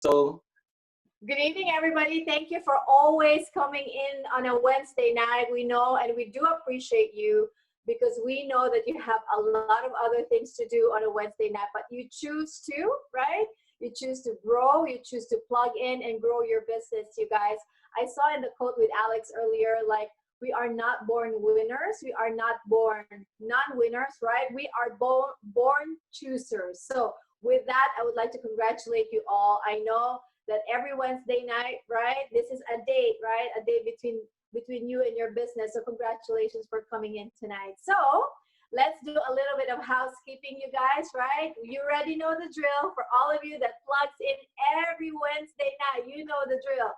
So, Good evening, everybody. Thank you for always coming in on a Wednesday night. We know and we do appreciate you because we know that you have a lot of other things to do on a Wednesday night, but you choose to, right? You choose to grow, you choose to plug in and grow your business, you guys. I saw in the quote with Alex earlier, like, we are not born winners, we are not born non-winners, right? We are born choosers. So with that, I would like to congratulate you all. I know that every Wednesday night, right? This is a date, right? A date between you and your business. So congratulations for coming in tonight. So let's do a little bit of housekeeping, you guys, right? You already know the drill. For all of you that plugs in every Wednesday night, you know the drill.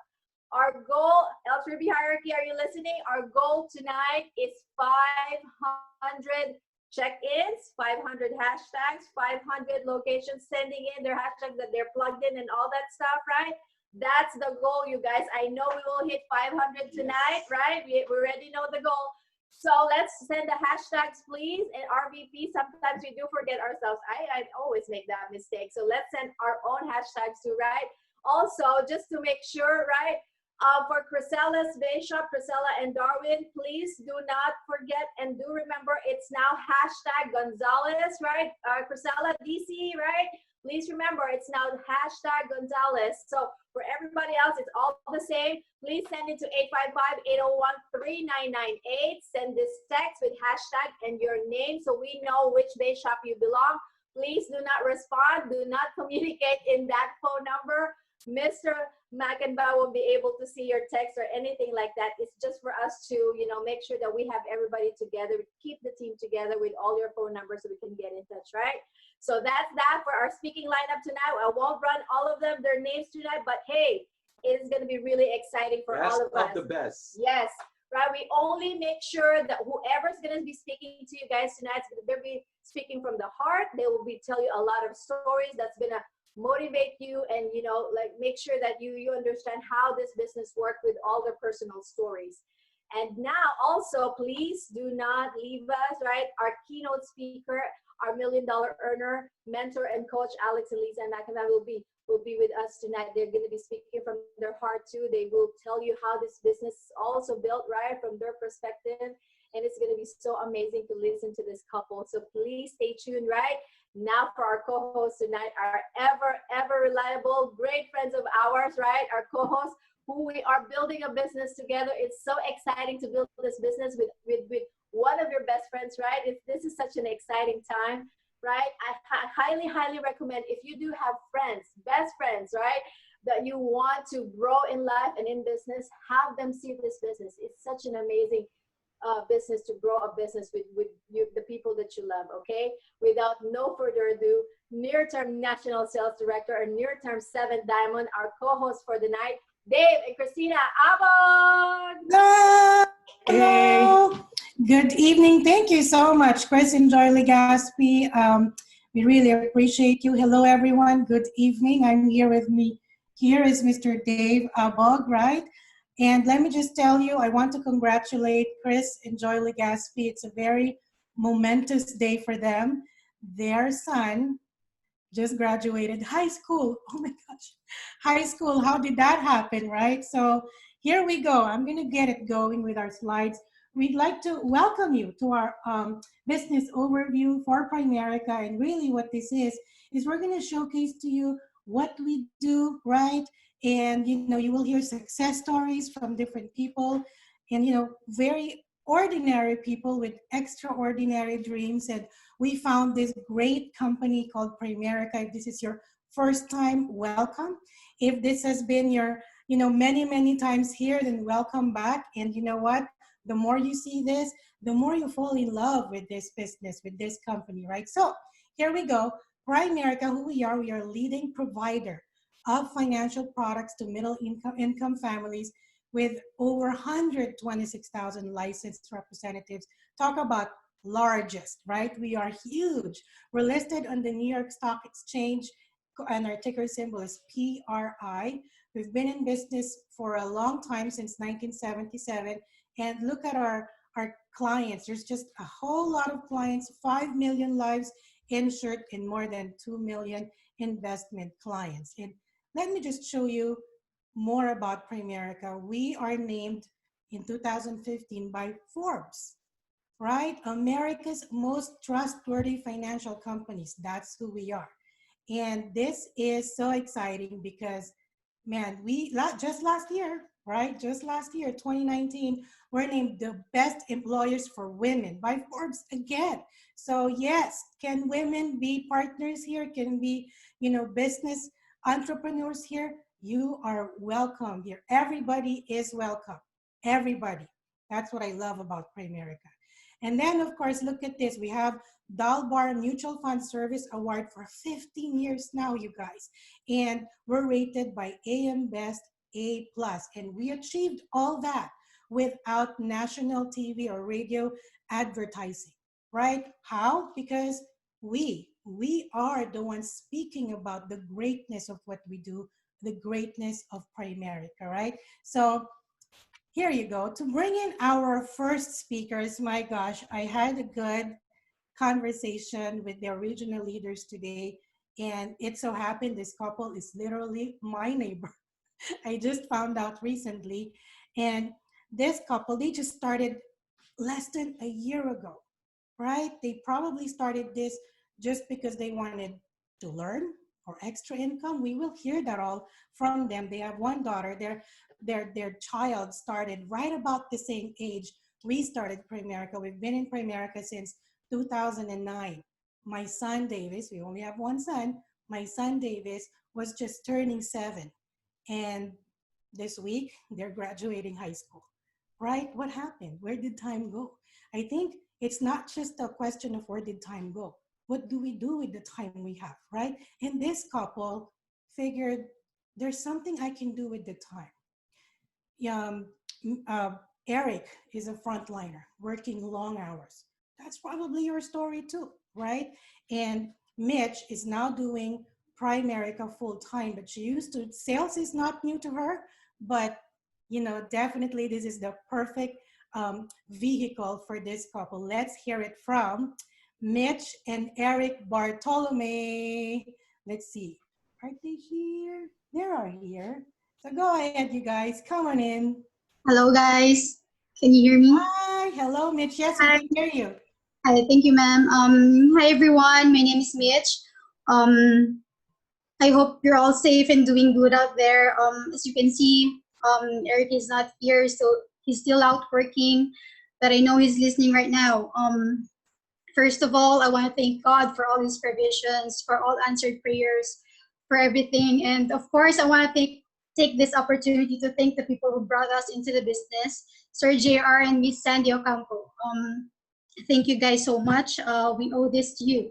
Our goal, L3B Hierarchy, are you listening? Our goal tonight is 500 check-ins, 500 hashtags, 500 locations sending in their hashtags that they're plugged in and all that stuff, right? That's the goal, you guys. I know we will hit 500 tonight, right? We already know the goal. So let's send the hashtags, please. And RVP, sometimes we do forget ourselves. I always make that mistake. So let's send our own hashtags too, right? Also, just to make sure, right? For Crisella's Bay Shop, Crisella and Darwin, please do not forget and do remember it's now hashtag Gonzalez, right? Crisella DC, right? Please remember it's now hashtag Gonzalez. So for everybody else, it's all the same. Please send it to 855-801-3998. Send this text with hashtag and your name so we know which Bay Shop you belong. Please do not respond. Do not communicate in that phone number. Mr. McIntyre will be able to see your text or anything like that. It's just for us to, make sure that we have everybody together, keep the team together with all your phone numbers so we can get in touch, right? So that's that for our speaking lineup tonight. I won't run all of them, their names tonight, but hey, it is going to be really exciting for all of us. the best. Yes, right? We only make sure that whoever's going to be speaking to you guys tonight, they'll be speaking from the heart. They will be tell you a lot of stories that's going to motivate you and make sure that you understand how this business works with all their personal stories. And now also, please do not leave us, right? Our keynote speaker, our $1 million earner, mentor and coach, Alex and Lisa McIntyre will be with us tonight. They're going to be speaking from their heart too. They will tell you how this business is also built, right, from their perspective. And it's going to be so amazing to listen to this couple. So please stay tuned, right? Now for our co-hosts tonight, our ever reliable, great friends of ours, right? Our co-hosts who we are building a business together. It's so exciting to build this business with one of your best friends, right? This is such an exciting time, right? I highly recommend if you do have friends, best friends, right? That you want to grow in life and in business, have them see this business. It's such an amazing business to grow a business with you, the people that you love, okay? Without no further ado, near-term national sales director and near-term 7th diamond, our co-host for the night, Dave and Christina Abog. Hello. Good evening. Thank you so much, Chris and Joy Legaspi. We really appreciate you. Hello, everyone. Good evening. I'm here with me. Here is Mr. Dave Abog, right? And let me just tell you, I want to congratulate Chris and Joy Legaspi. It's a very momentous day for them. Their son just graduated high school. Oh my gosh, high school. How did that happen, right? So here we go. I'm going to get it going with our slides. We'd like to welcome you to our business overview for Primerica. And really what this is we're going to showcase to you what we do, right? And, you will hear success stories from different people and, very ordinary people with extraordinary dreams. And we found this great company called Primerica. If this is your first time, welcome. If this has been your, many times here, then welcome back. And you know what? The more you see this, the more you fall in love with this business, with this company, right? So here we go. Primerica, who we are a leading provider of financial products to middle income families with over 126,000 licensed representatives. Talk about largest, right? We are huge. We're listed on the New York Stock Exchange and our ticker symbol is PRI. We've been in business for a long time, since 1977. And look at our clients. There's just a whole lot of clients, 5 million lives insured and more than 2 million investment clients. And let me just show you more about Primerica. We are named in 2015 by Forbes, right? America's most trustworthy financial companies. That's who we are. And this is so exciting because, man, just last year, right? Just last year, 2019, we're named the best employers for women by Forbes again. So yes, can women be partners here? Can be, business entrepreneurs here? You are welcome here. Everybody is welcome. Everybody. That's what I love about Primerica. And then, of course, look at this. We have Dalbar Mutual Fund Service Award for 15 years now, you guys. And we're rated by AM Best A+. And we achieved all that without national TV or radio advertising, right? How? Because we are the ones speaking about the greatness of what we do, the greatness of Primerica, right? So here you go. To bring in our first speakers, my gosh, I had a good conversation with their regional leaders today. And it so happened this couple is literally my neighbor. I just found out recently. And this couple, they just started less than a year ago, right? They probably started this just because they wanted to learn or extra income. We will hear that all from them. They have one daughter. Their child started right about the same age we started Primerica. We've been in Primerica since 2009. My son Davis, we only have one son. My son Davis was just turning 7, and this week they're graduating high school. Right? What happened? Where did time go? I think it's not just a question of where did time go. What do we do with the time we have, right? And this couple figured there's something I can do with the time. um, uh, Eric is a frontliner working long hours. That's probably your story too, right? And Mitch is now doing Primerica full time, but she used to, sales is not new to her, but definitely this is the perfect vehicle for this couple. Let's hear it from Mitch and Eric Bartolome. Let's see, are they here? They are here. So go ahead, you guys. Come on in. Hello, guys. Can you hear me? Hi. Hello, Mitch. Yes, we Hi. can hear you. Hi. Thank you, ma'am. Hi, everyone. My name is Mitch. Um, I hope you're all safe and doing good out there. As you can see, Eric is not here, so he's still out working, but I know he's listening right now. First of all, I want to thank God for all his provisions, for all answered prayers, for everything. And of course, I want to take this opportunity to thank the people who brought us into the business, Sir JR and Miss Sandy Ocampo. Thank you guys so much. We owe this to you.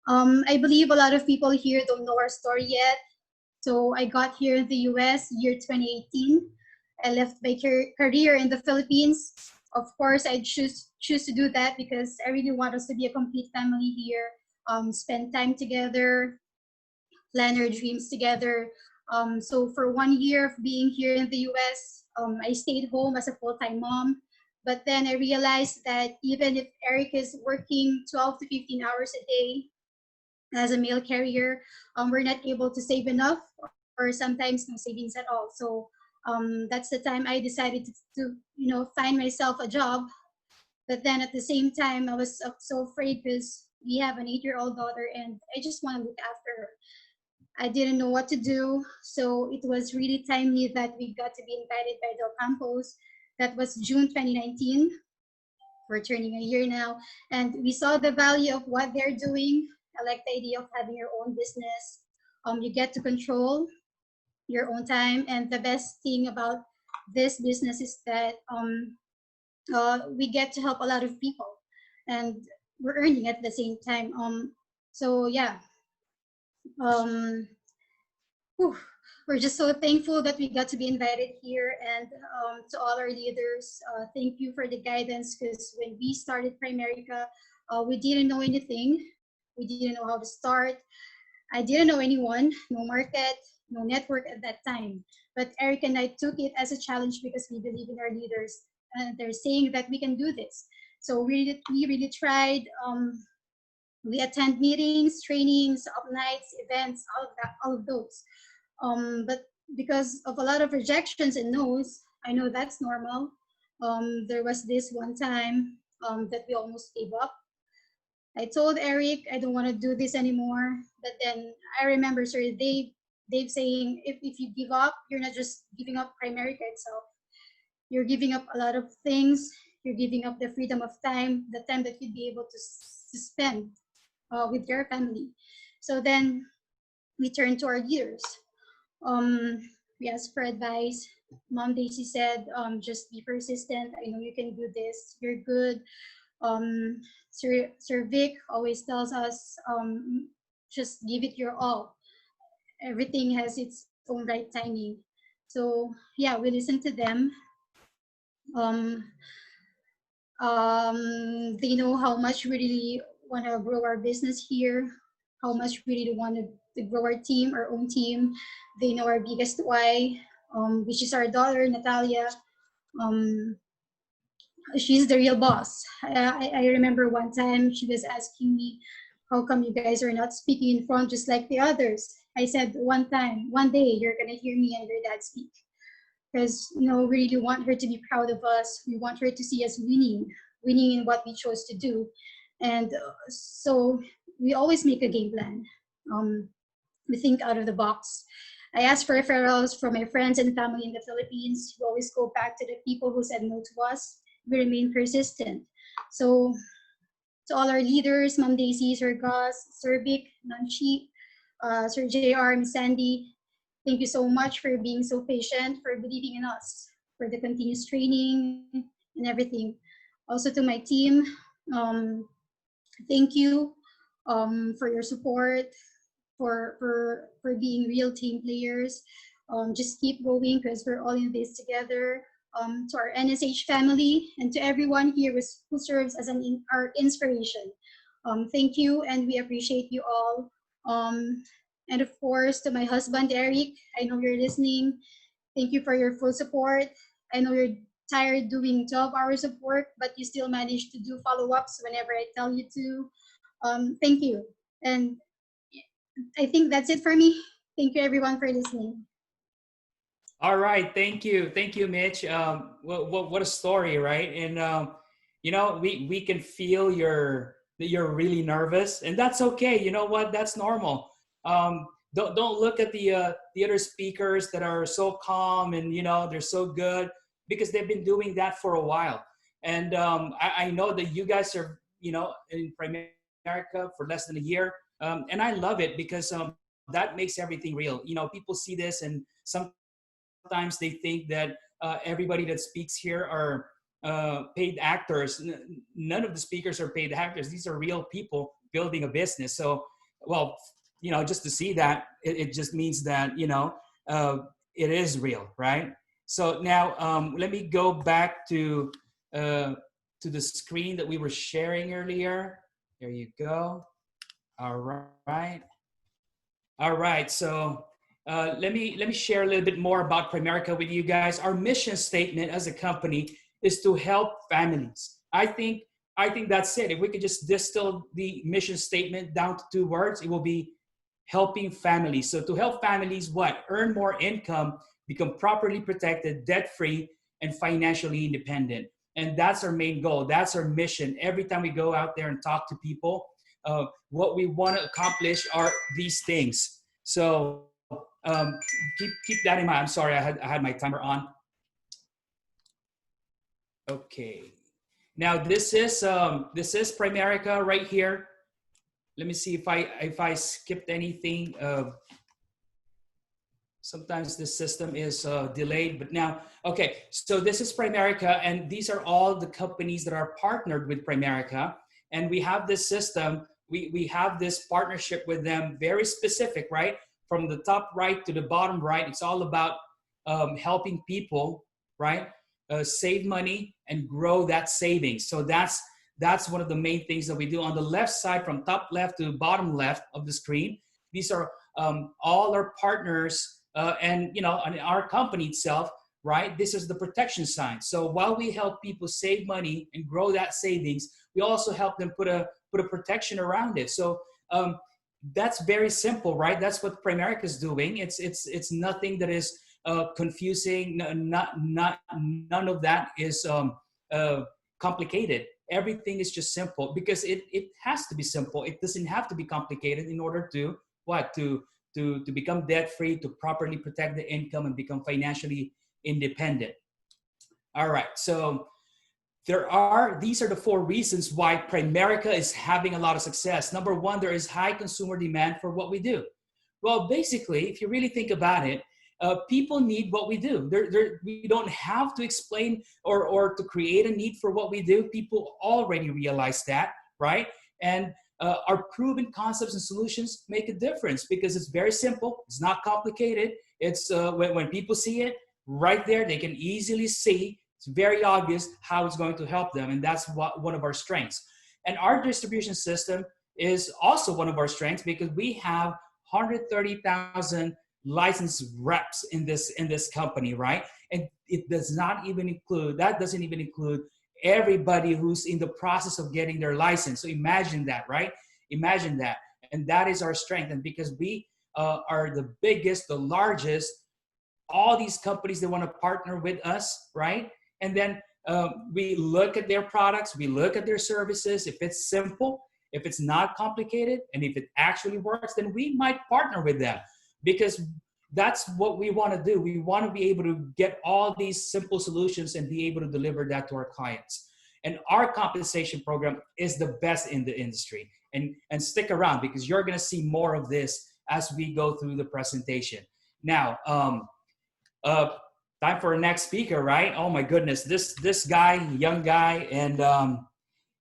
I believe a lot of people here don't know our story yet. So I got here in the US year 2018. I left my career in the Philippines. Of course, I choose to do that because I really want us to be a complete family here, spend time together, plan our dreams together. So for 1 year of being here in the US, I stayed home as a full-time mom. But then I realized that even if Eric is working 12 to 15 hours a day as a mail carrier, we're not able to save enough, or sometimes no savings at all. So that's the time I decided to find myself a job. But then at the same time, I was so afraid because we have an 8-year-old daughter and I just want to look after her. I didn't know what to do. So it was really timely that we got to be invited by Del Campos. That was June 2019. We're turning a year now. And we saw the value of what they're doing. I like the idea of having your own business. You get to control your own time. And the best thing about this business is that we get to help a lot of people. And we're earning at the same time. So yeah. Whew, we're just so thankful that we got to be invited here, and to all our leaders, thank you for the guidance, because when we started Primerica, we didn't know anything. We didn't know how to start. I didn't know anyone, no market, no network at that time. But Eric and I took it as a challenge because we believe in our leaders, and they're saying that we can do this. So we really tried. We attend meetings, trainings, Opp Nights, events, all of those. But because of a lot of rejections and no's, I know that's normal. There was this one time that we almost gave up. I told Eric I don't want to do this anymore. But then I remember Sir Dave saying, if you give up, you're not just giving up Primerica itself. You're giving up a lot of things. You're giving up the freedom of time, the time that you'd be able to spend with your family. So then we turned to our leaders. Um, we asked for advice. Mom Daisy said, just be persistent. I know you can do this. You're good. Sir Vic always tells us, just give it your all. Everything has its own right timing. So yeah, we listen to them. Um, they know how much we really want to grow our business here, how much we really want to grow our team, our own team. They know our biggest why, which is our daughter, Natalia. Um, she's the real boss. I remember one time she was asking me, how come you guys are not speaking in front just like the others? I said, one day, you're going to hear me and your dad speak. Because, we really want her to be proud of us. We want her to see us winning in what we chose to do. And so we always make a game plan. We think out of the box. I ask for referrals from my friends and family in the Philippines. We always go back to the people who said no to us. We remain persistent. So to all our leaders, Ma'am Daisy, Sir Gus, Sir Vic, Nanchi, Sir JR, Miss Sandy, thank you so much for being so patient, for believing in us, for the continuous training and everything. Also to my team, thank you for your support, for being real team players. Just keep going because we're all in this together. To our NSH family and to everyone here who serves as our inspiration. Thank you, and we appreciate you all. And of course, to my husband, Eric, I know you're listening. Thank you for your full support. I know you're tired doing 12 hours of work, but you still manage to do follow-ups whenever I tell you to. Thank you. And I think that's it for me. Thank you, everyone, for listening. All right, thank you, Mitch. What a story, right? And we can feel that you're really nervous, and that's okay. You know what? That's normal. Don't look at the other speakers that are so calm and they're so good because they've been doing that for a while. And I know that you guys are in Primerica for less than a year, and I love it because that makes everything real. People see this and sometimes they think that everybody that speaks here are paid actors. None of the speakers are paid actors. These are real people building a business. So, well, just to see that, it just means that, it is real, right? So now let me go back to the screen that we were sharing earlier. There you go. All right. All right. So let me share a little bit more about Primerica with you guys. Our mission statement as a company is to help families. I think that's it. If we could just distill the mission statement down to 2 words, it will be helping families. So to help families, what? Earn more income, become properly protected, debt-free, and financially independent. And that's our main goal. That's our mission. Every time we go out there and talk to people, what we want to accomplish are these things. So keep that in mind. I'm sorry, I had my timer on. Okay. Now this is Primerica right here. Let me see if I skipped anything. Sometimes this system is delayed, but now, okay. So this is Primerica, and these are all the companies that are partnered with Primerica. And we have this system, we have this partnership with them, very specific, right? From the top right to the bottom right, it's all about helping people, right? Save money and grow that savings. So that's one of the main things that we do. On the left side, from top left to bottom left of the screen, these are all our partners and our company itself, right? This is the protection sign. So while we help people save money and grow that savings, we also help them put a protection around it. So that's very simple, right? That's what Primerica is doing. It's nothing that is confusing. None of that is complicated. Everything is just simple because it has to be simple. It doesn't have to be complicated in order to what to become debt free, to properly protect the income and become financially independent. All right, so these are the four reasons why Primerica is having a lot of success. Number one, there is high consumer demand for what we do. Well, basically, if you really think about it, people need what we do. We don't have to explain or to create a need for what we do. People already realize that, right? And our proven concepts and solutions make a difference because it's very simple. It's not complicated. It's when people see it right there, they can easily see. It's very obvious how it's going to help them, and that's one of our strengths. And our distribution system is also one of our strengths because we have 130,000 licensed reps in this company, right? And it does not even include, that doesn't even include everybody who's in the process of getting their license. So imagine that, right? Imagine that. And that is our strength. And because we are the biggest, the largest, all these companies, they want to partner with us, right? And then we look at their products, we look at their services. If it's simple, if it's not complicated, and if it actually works, then we might partner with them because that's what we want to do. We want to be able to get all these simple solutions and be able to deliver that to our clients. And our compensation program is the best in the industry. And stick around because you're going to see more of this as we go through the presentation. Now, time for our next speaker, right? Oh my goodness, this guy, young guy, and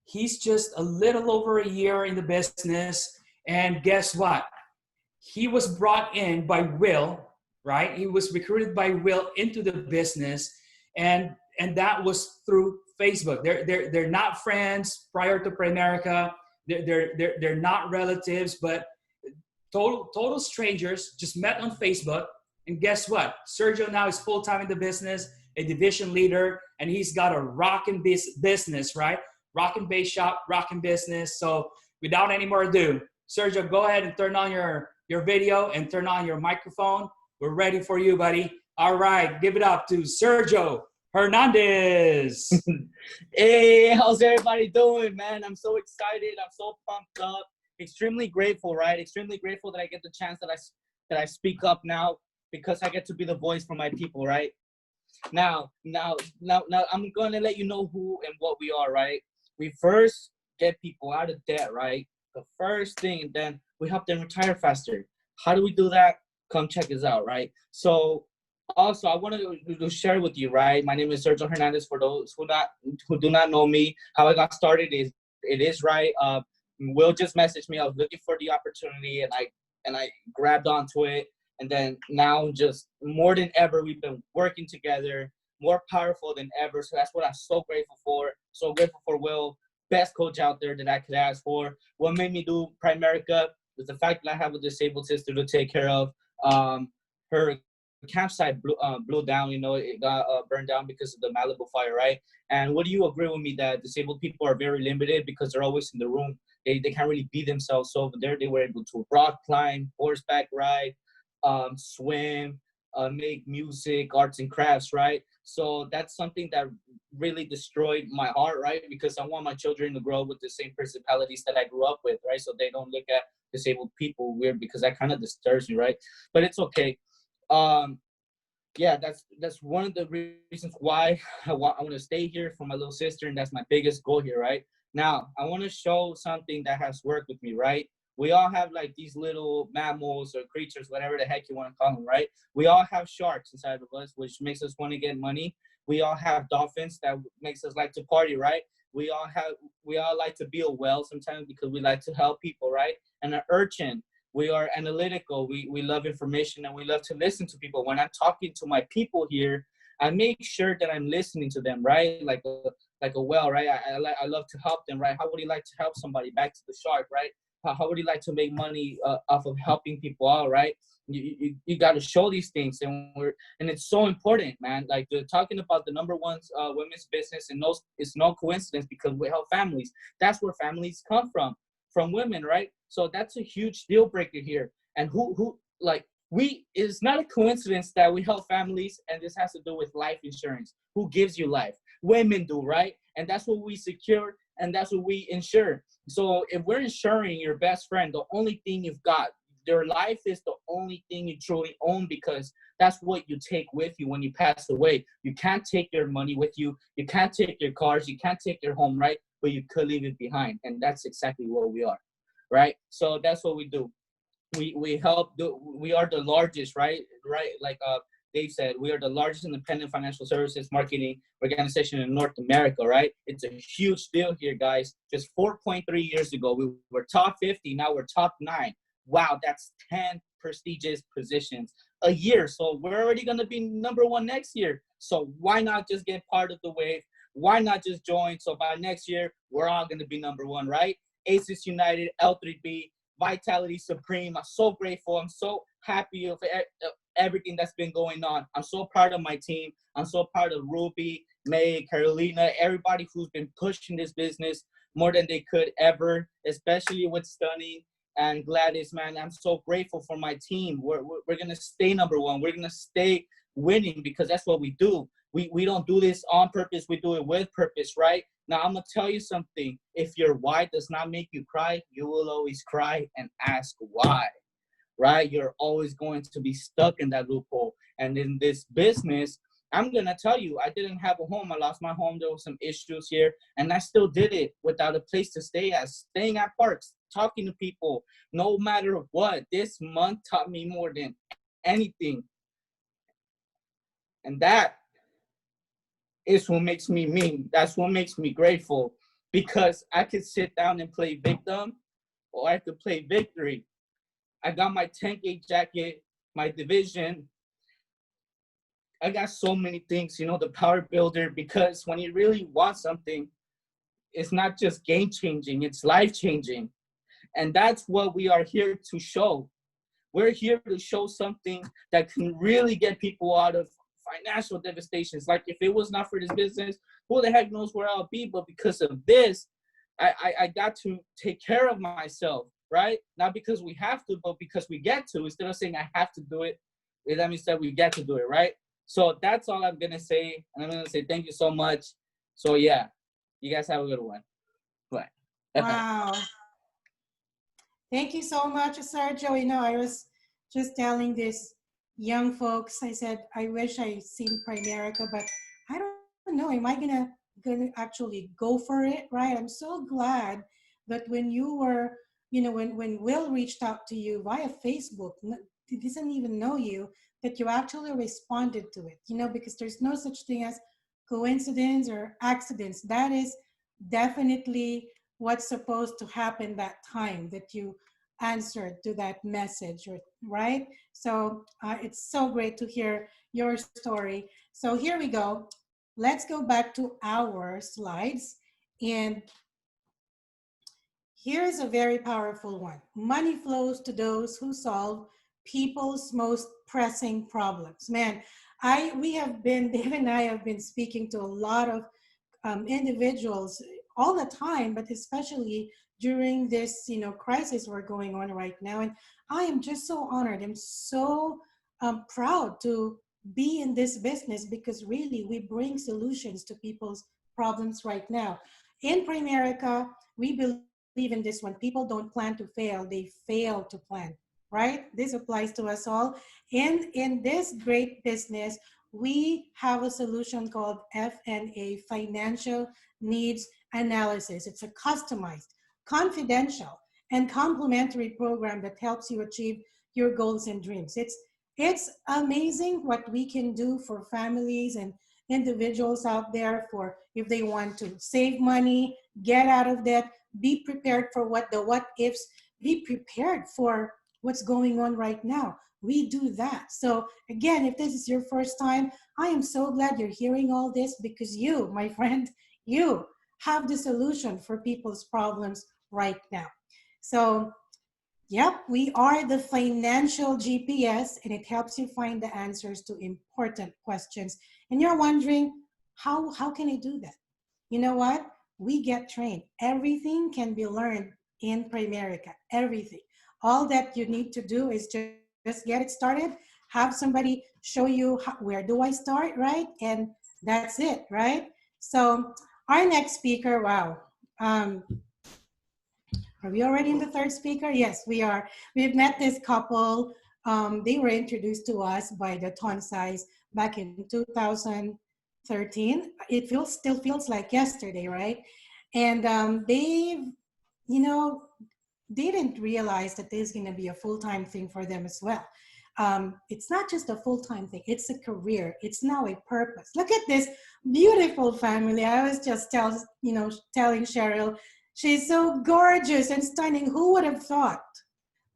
he's just a little over a year in the business. And guess what? He was brought in by Will, right? He was recruited by Will into the business, and that was through Facebook. They're not friends prior to Primerica. They're not relatives, but total strangers, just met on Facebook. And guess what? Sergio now is full-time in the business, a division leader, and he's got a rockin' business, right? Rockin' bass shop, rockin' business. So without any more ado, Sergio, go ahead and turn on your video and turn on your microphone. We're ready for you, buddy. All right, give it up to Sergio Hernandez. Hey, how's everybody doing, man? I'm so excited. I'm so pumped up. Extremely grateful, right? Extremely grateful that I get the chance that I speak up now because I get to be the voice for my people, right? Now, I'm going to let you know who and what we are, right? We first get people out of debt, right? The first thing, and then we help them retire faster. How do we do that? Come check us out, right? So also, I wanted to share with you, right? My name is Sergio Hernandez. For those who do not know me, how I got started is right. Will just messaged me. I was looking for the opportunity, and I grabbed onto it. And then now, just more than ever, we've been working together, more powerful than ever. So that's what I'm so grateful for. So grateful for Will, best coach out there that I could ask for. What made me do Primerica was the fact that I have a disabled sister to take care of. Her campsite blew down, it got burned down because of the Malibu fire, right? And would you agree with me that disabled people are very limited because they're always in the room? They can't really be themselves. So over there, they were able to rock climb, horseback ride, swim, make music, arts and crafts, right? So that's something that really destroyed my heart, right? Because I want my children to grow up with the same personalities that I grew up with, right? So they don't look at disabled people weird, because that kind of disturbs me, right? But it's okay. Yeah, that's one of the reasons why I want to stay here for my little sister, and that's my biggest goal here, right? Now, I want to show something that has worked with me, right? We all have like these little mammals or creatures, whatever the heck you want to call them, right? We all have sharks inside of us, which makes us want to get money. We all have dolphins that makes us like to party, right? We all like to be a whale sometimes because we like to help people, right? And an urchin, we are analytical. We love information and we love to listen to people. When I'm talking to my people here, I make sure that I'm listening to them, right? Like a whale, right? I love to help them, right? How would you like to help somebody? Back to the shark, right? How would you like to make money off of helping people out, right? You got to show these things, and it's so important, man. Like they're talking about the number one women's business, and it's no coincidence because we help families. That's where families come from. from women, right? So that's a huge deal breaker here. And who like we it's not a coincidence that we help families, and this has to do with life insurance. Who gives you life? Women do, right? And that's what we secure, and that's what we insure. So if we're insuring your best friend, the only thing you've got, their life is the only thing you truly own, because that's what you take with you when you pass away. You can't take your money with you. You can't take your cars. You can't take your home, right? But you could leave it behind. And that's exactly what we are, right? So that's what we do. We help do, we are the largest, right, like Dave said, we are the largest independent financial services marketing organization in North America, right? It's a huge deal here, guys. Just 4.3 years ago we were top 50, now we're top 9. Wow, that's 10 prestigious positions a year. So we're already going to be number 1 next year. So why not just get part of the wave? Why not just join? So by next year we're all going to be number 1, right? Aces United, L3B, Vitality Supreme. I'm so grateful. I'm so happy of everything that's been going on. I'm so proud of my team. I'm so proud of Ruby, May, Carolina, everybody who's been pushing this business more than they could ever, especially with Stunning and Gladys, man. I'm so grateful for my team. We're going to stay number 1. We're going to stay winning, because that's what we do. We don't do this on purpose. We do it with purpose, right? Now, I'm going to tell you something. If your why does not make you cry, you will always cry and ask why, right? You're always going to be stuck in that loophole. And in this business, I'm going to tell you, I didn't have a home. I lost my home. There were some issues here. And I still did it without a place to stay at, staying at parks, talking to people, no matter what. This month taught me more than anything. And that is what makes me me. That's what makes me grateful, because I could sit down and play victim, or I could play victory. I got my 10K jacket, my division. I got so many things, the power builder, because when you really want something, it's not just game changing, it's life changing. And that's what we are here to show. We're here to show something that can really get people out of financial devastations. Like, if it was not for this business, who the heck knows where I'll be? But because of this, I got to take care of myself, right? Not because we have to, but because we get to. Instead of saying I have to do it, that means that we get to do it, right? So that's all I'm going to say. And I'm going to say thank you so much. So, yeah, you guys have a good one. Bye. Wow. Thank you so much, Sergio. I was just telling these young folks, I said, I wish I seen Primerica, but I don't know. Am I gonna actually go for it, right? I'm so glad that when you were, when Will reached out to you via Facebook, he doesn't even know you, that you actually responded to it, because there's no such thing as coincidence or accidents. That is definitely what's supposed to happen that time that you answered to that message, right? So it's so great to hear your story. So here we go. Let's go back to our slides. And here's a very powerful one. Money flows to those who solve people's most pressing problems. Man, Dave and I have been speaking to a lot of individuals all the time, but especially during this, crisis we're going on right now. And I am just so honored. I'm so proud to be in this business, because really we bring solutions to people's problems right now. In Primerica, we believe in this one. People don't plan to fail, they fail to plan, right? This applies to us all. In this great business, we have a solution called FNA, Financial Needs Analysis. It's a customized, confidential, and complementary program that helps you achieve your goals and dreams. It's amazing what we can do for families and individuals out there, for if they want to save money, get out of debt, be prepared for what ifs, be prepared for what's going on right now. We do that. So again, if this is your first time, I am so glad you're hearing all this, because you, my friend, you have the solution for people's problems right now. So, yep, we are the financial GPS, and it helps you find the answers to important questions. And you're wondering, how can I do that? You know what? We get trained. Everything can be learned in Primerica, everything. All that you need to do is just get it started, have somebody show you where do I start, right? And that's it, right? So our next speaker, wow. Are we already in the third speaker? Yes, we are. We've met this couple. They were introduced to us by the Tonsais back in 2013. It still feels like yesterday, right? And they, you know, they didn't realize that this is going to be a full-time thing for them as well. It's not just a full-time thing, it's a career. It's now a purpose. Look at this beautiful family. I was just telling Cheryl, she's so gorgeous and stunning. Who would have thought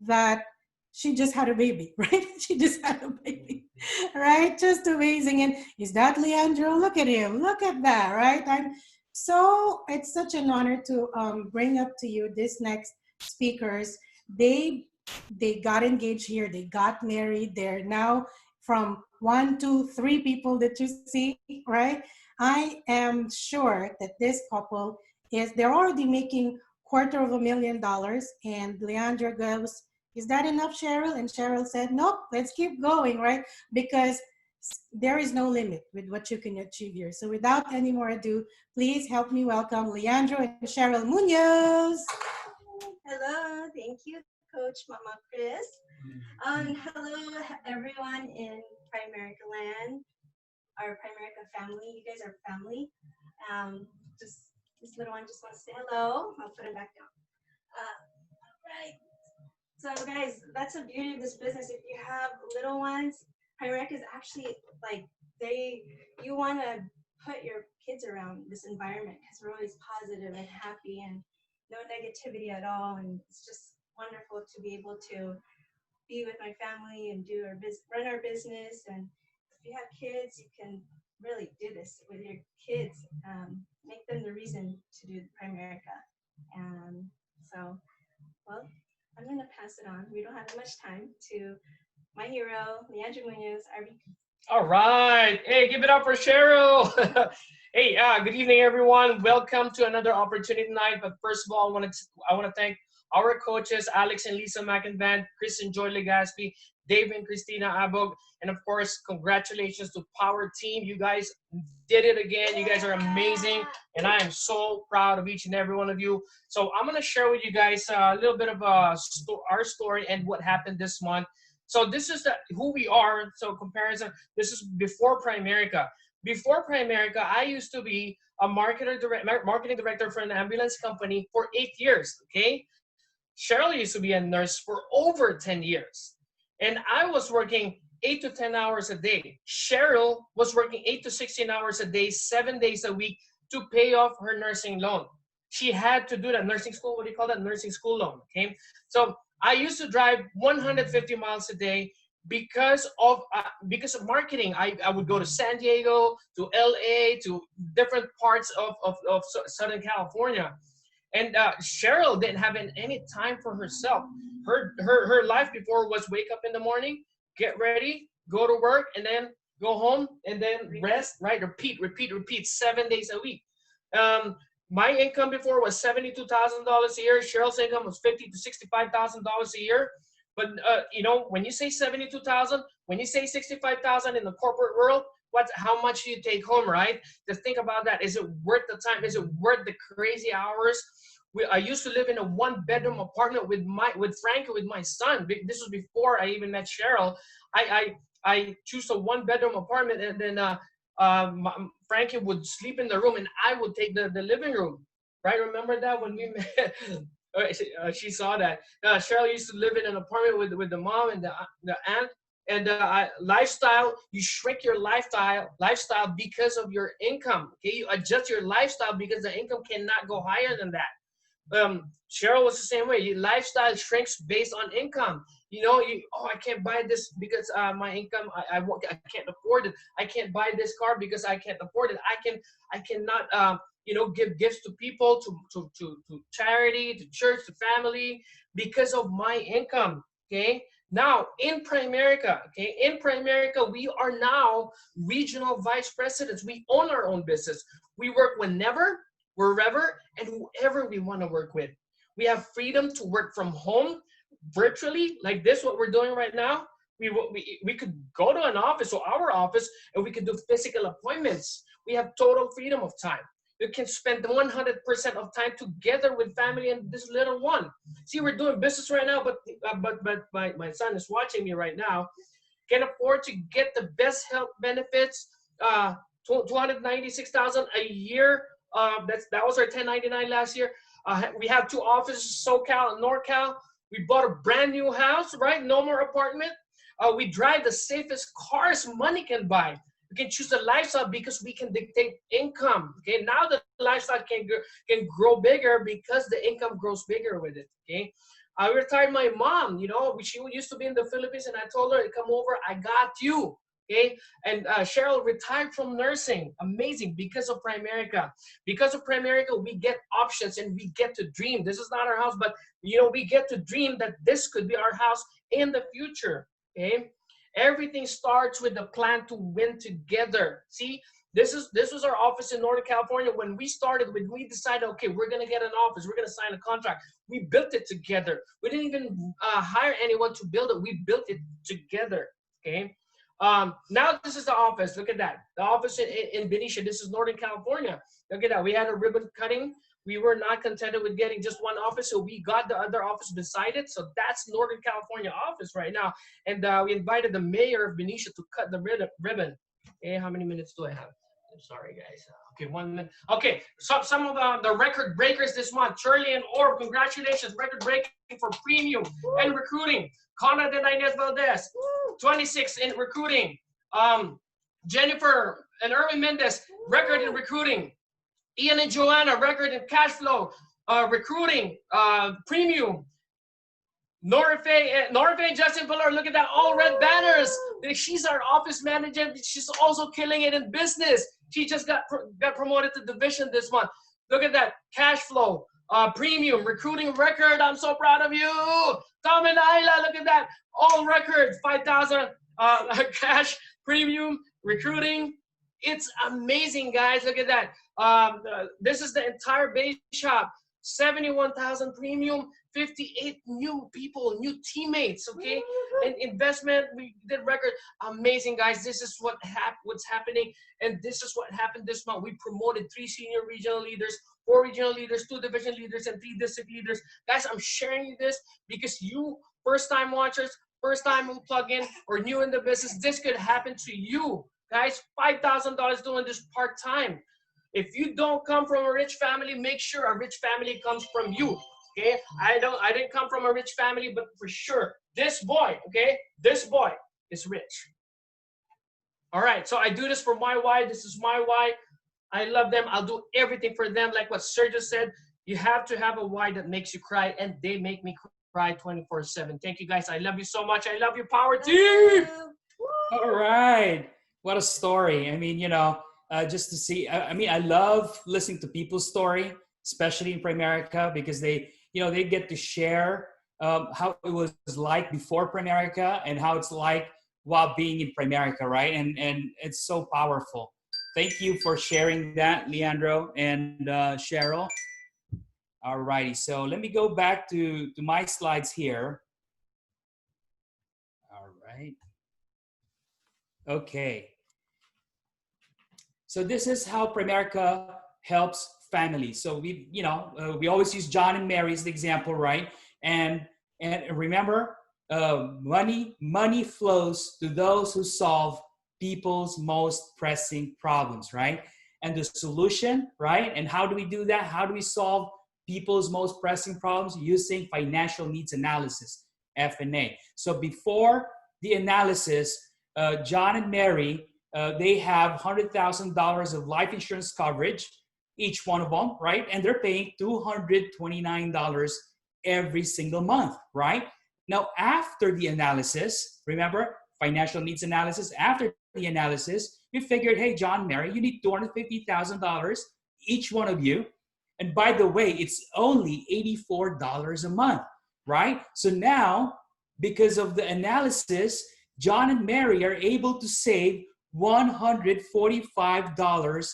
that she just had a baby, right? She just had a baby, right? Just amazing. And is that Leandro? Look at him. Look at that, right? It's such an honor to bring up to you this next speakers. They got engaged here. They got married. They're now from 1, 2, 3 people that you see, right? I am sure that this couple they're already making $250,000. And Leandra goes, is that enough, Cheryl? And Cheryl said, nope, let's keep going, right? Because there is no limit with what you can achieve here. So without any more ado, please help me welcome Leandro and Cheryl Munoz. Hello, thank you, Coach Mama Chris. Hello, everyone in Primerica land, our Primerica family. You guys are family. Just this little one just wants to say hello. I'll put him back down. Right. So, guys, that's the beauty of this business. If you have little ones, Primerica is actually like you want to put your kids around this environment because we're always positive and happy and no negativity at all, and it's just wonderful to be able to be with my family and run our business. And if you have kids, you can really do this with your kids. Make them the reason to do Primerica. So, well, I'm gonna pass it on. We don't have much time to my hero, Leandro Munoz, RVP. All right. Hey, give it up for Cheryl. Hey, good evening, everyone. Welcome to another opportunity night. But first of all, I want to thank our coaches, Alex and Lisa McInvan, Chris and Joy Legaspi, Dave and Christina Abog, and of course, congratulations to Power Team. You guys did it again. You guys are amazing, and I am so proud of each and every one of you. So I'm going to share with you guys a little bit of our story and what happened this month. So this is who we are. So comparison, this is before Primerica. Before Primerica, I used to be a marketing director for an ambulance company for 8 years, okay? Cheryl used to be a nurse for over 10 years. And I was working 8 to 10 hours a day. Cheryl was working 8 to 16 hours a day, 7 days a week to pay off her nursing loan. She had to do that nursing school, what do you call that? Nursing school loan, okay? So I used to drive 150 miles a day because of marketing. I would go to San Diego, to LA, to different parts of Southern California. And Cheryl didn't have any time for herself. Her life before was wake up in the morning, get ready, go to work, and then go home, and then rest, right? Repeat 7 days a week. My income before was $72,000 a year. Cheryl's income was $50,000 to $65,000 a year. But when you say 72,000, when you say 65,000 in the corporate world, how much do you take home, right? Just think about that. Is it worth the time? Is it worth the crazy hours? I used to live in a 1-bedroom apartment with Frankie, with my son. This was before I even met Cheryl. I choose a 1-bedroom apartment, and then Frankie would sleep in the room, and I would take the living room. Right? Remember that when we met? She saw that. Cheryl used to live in an apartment with the mom and the aunt. And lifestyle, you shrink your lifestyle because of your income. Okay, you adjust your lifestyle because the income cannot go higher than that. Cheryl was the same way. Your lifestyle shrinks based on income. I can't buy this because my income, I can't afford it. I can't buy this car because I can't afford it. I cannot give gifts to people, to charity, to church, to family because of my income. Okay. Now in Primerica, we are now regional vice presidents. We own our own business. We work whenever, wherever, and whoever we want to work with. We have freedom to work from home virtually, like this, what we're doing right now. We could go to an office or our office and we could do physical appointments. We have total freedom of time. You can spend 100% of time together with family and this little one. See, we're doing business right now, but my son is watching me right now. Can afford to get the best health benefits, 296,000 a year. That was our 1099 last year. We have 2 offices, SoCal and NorCal. We bought a brand new house, right? No more apartment. We drive the safest cars money can buy. We can choose the lifestyle because we can dictate income. Okay, now the lifestyle can grow bigger because the income grows bigger with it. Okay, I retired my mom. You know, she used to be in the Philippines, and I told her to come over. I got you. Okay, and Cheryl retired from nursing. Amazing, because of Primerica. Because of Primerica, we get options and we get to dream. This is not our house, but you know, we get to dream that this could be our house in the future. Okay, everything starts with a plan to win together. See, this was our office in Northern California. When we started, when we decided, okay, we're gonna get an office, we're gonna sign a contract. We built it together. We didn't even hire anyone to build it. We built it together. Okay. Now this is the office. Look at that. The office in Benicia. This is Northern California. Look at that. We had a ribbon cutting. We were not contented with getting just one office, so we got the other office beside it. So that's Northern California office right now. And we invited the mayor of Benicia to cut the ribbon. Okay, how many minutes do I have? I'm sorry, guys. Okay, 1 minute. Okay, so some of the record breakers this month. Shirley and Orb, congratulations. Record breaking for premium and recruiting. Conrad and Inez Valdez, 26 in recruiting. Jennifer and Erwin Mendez, record in recruiting. Ian and Joanna, record in cash flow, recruiting, premium. Nora Faye and Justin Fuller, look at that, all red banners. She's our office manager. She's also killing it in business. She just got promoted to division this month. Look at that, cash flow, premium, recruiting record. I'm so proud of you. Tom and Ayla, look at that, all record, 5,000 cash, premium, recruiting. It's amazing, guys. Look at that. This is the entire base shop. 71,000 premium, 58 new people, new teammates, okay? And investment, we did record. Amazing, guys. This is what's happening, and this is what happened this month. We promoted 3 senior regional leaders, 4 regional leaders, 2 division leaders, and 3 district leaders. Guys, I'm sharing you this because you, first-time watchers, first-time who plug in, or new in the business, this could happen to you. Guys, $5,000 doing this part-time. If you don't come from a rich family, make sure a rich family comes from you. Okay, I didn't come from a rich family, but for sure, this boy, okay, this boy is rich. All right, so I do this for my wife. This is my wife. I love them. I'll do everything for them. Like what Sergio said, you have to have a wife that makes you cry, and they make me cry 24/7. Thank you, guys. I love you so much. I love you, Power Team. All right. What a story. I mean, you know, just to see, I mean, I love listening to people's story, especially in Primerica, because they, you know, they get to share how it was like before Primerica and how it's like while being in Primerica, right? And it's so powerful. Thank you for sharing that, Leandro and Cheryl. All righty, so let me go back to my slides here. All right. Okay. So this is how Primerica helps families. So we, you know, we always use John and Mary as the example, right? And remember, money flows to those who solve people's most pressing problems, right? And the solution, right? And how do we do that? How do we solve people's most pressing problems? Using financial needs analysis, F&A. So before the analysis, John and Mary, they have $100,000 of life insurance coverage, each one of them, right? And they're paying $229 every single month, right? Now, after the analysis, remember, financial needs analysis, after the analysis, we figured, hey, John, Mary, you need $250,000, each one of you. And by the way, it's only $84 a month, right? So now, because of the analysis, John and Mary are able to save $145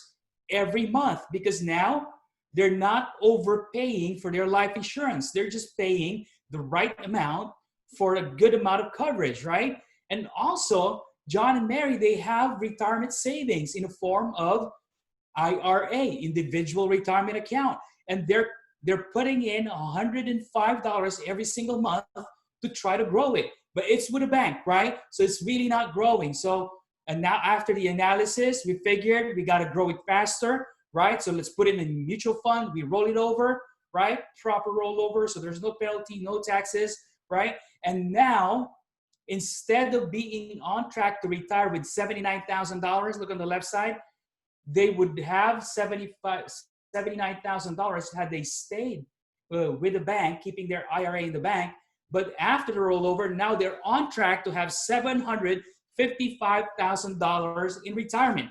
every month, because now they're not overpaying for their life insurance. They're just paying the right amount for a good amount of coverage, right? And also, John and Mary, they have retirement savings in the form of IRA, individual retirement account, and they're putting in $105 every single month to try to grow it. But it's with a bank, right? So it's really not growing. So, and now after the analysis, we figured we got to grow it faster, right? So let's put it in a mutual fund. We roll it over, right? Proper rollover. So there's no penalty, no taxes, right? And now, instead of being on track to retire with $79,000, look on the left side, they would have $79,000 had they stayed with the bank, keeping their IRA in the bank. But after the rollover, now they're on track to have $755,000 in retirement,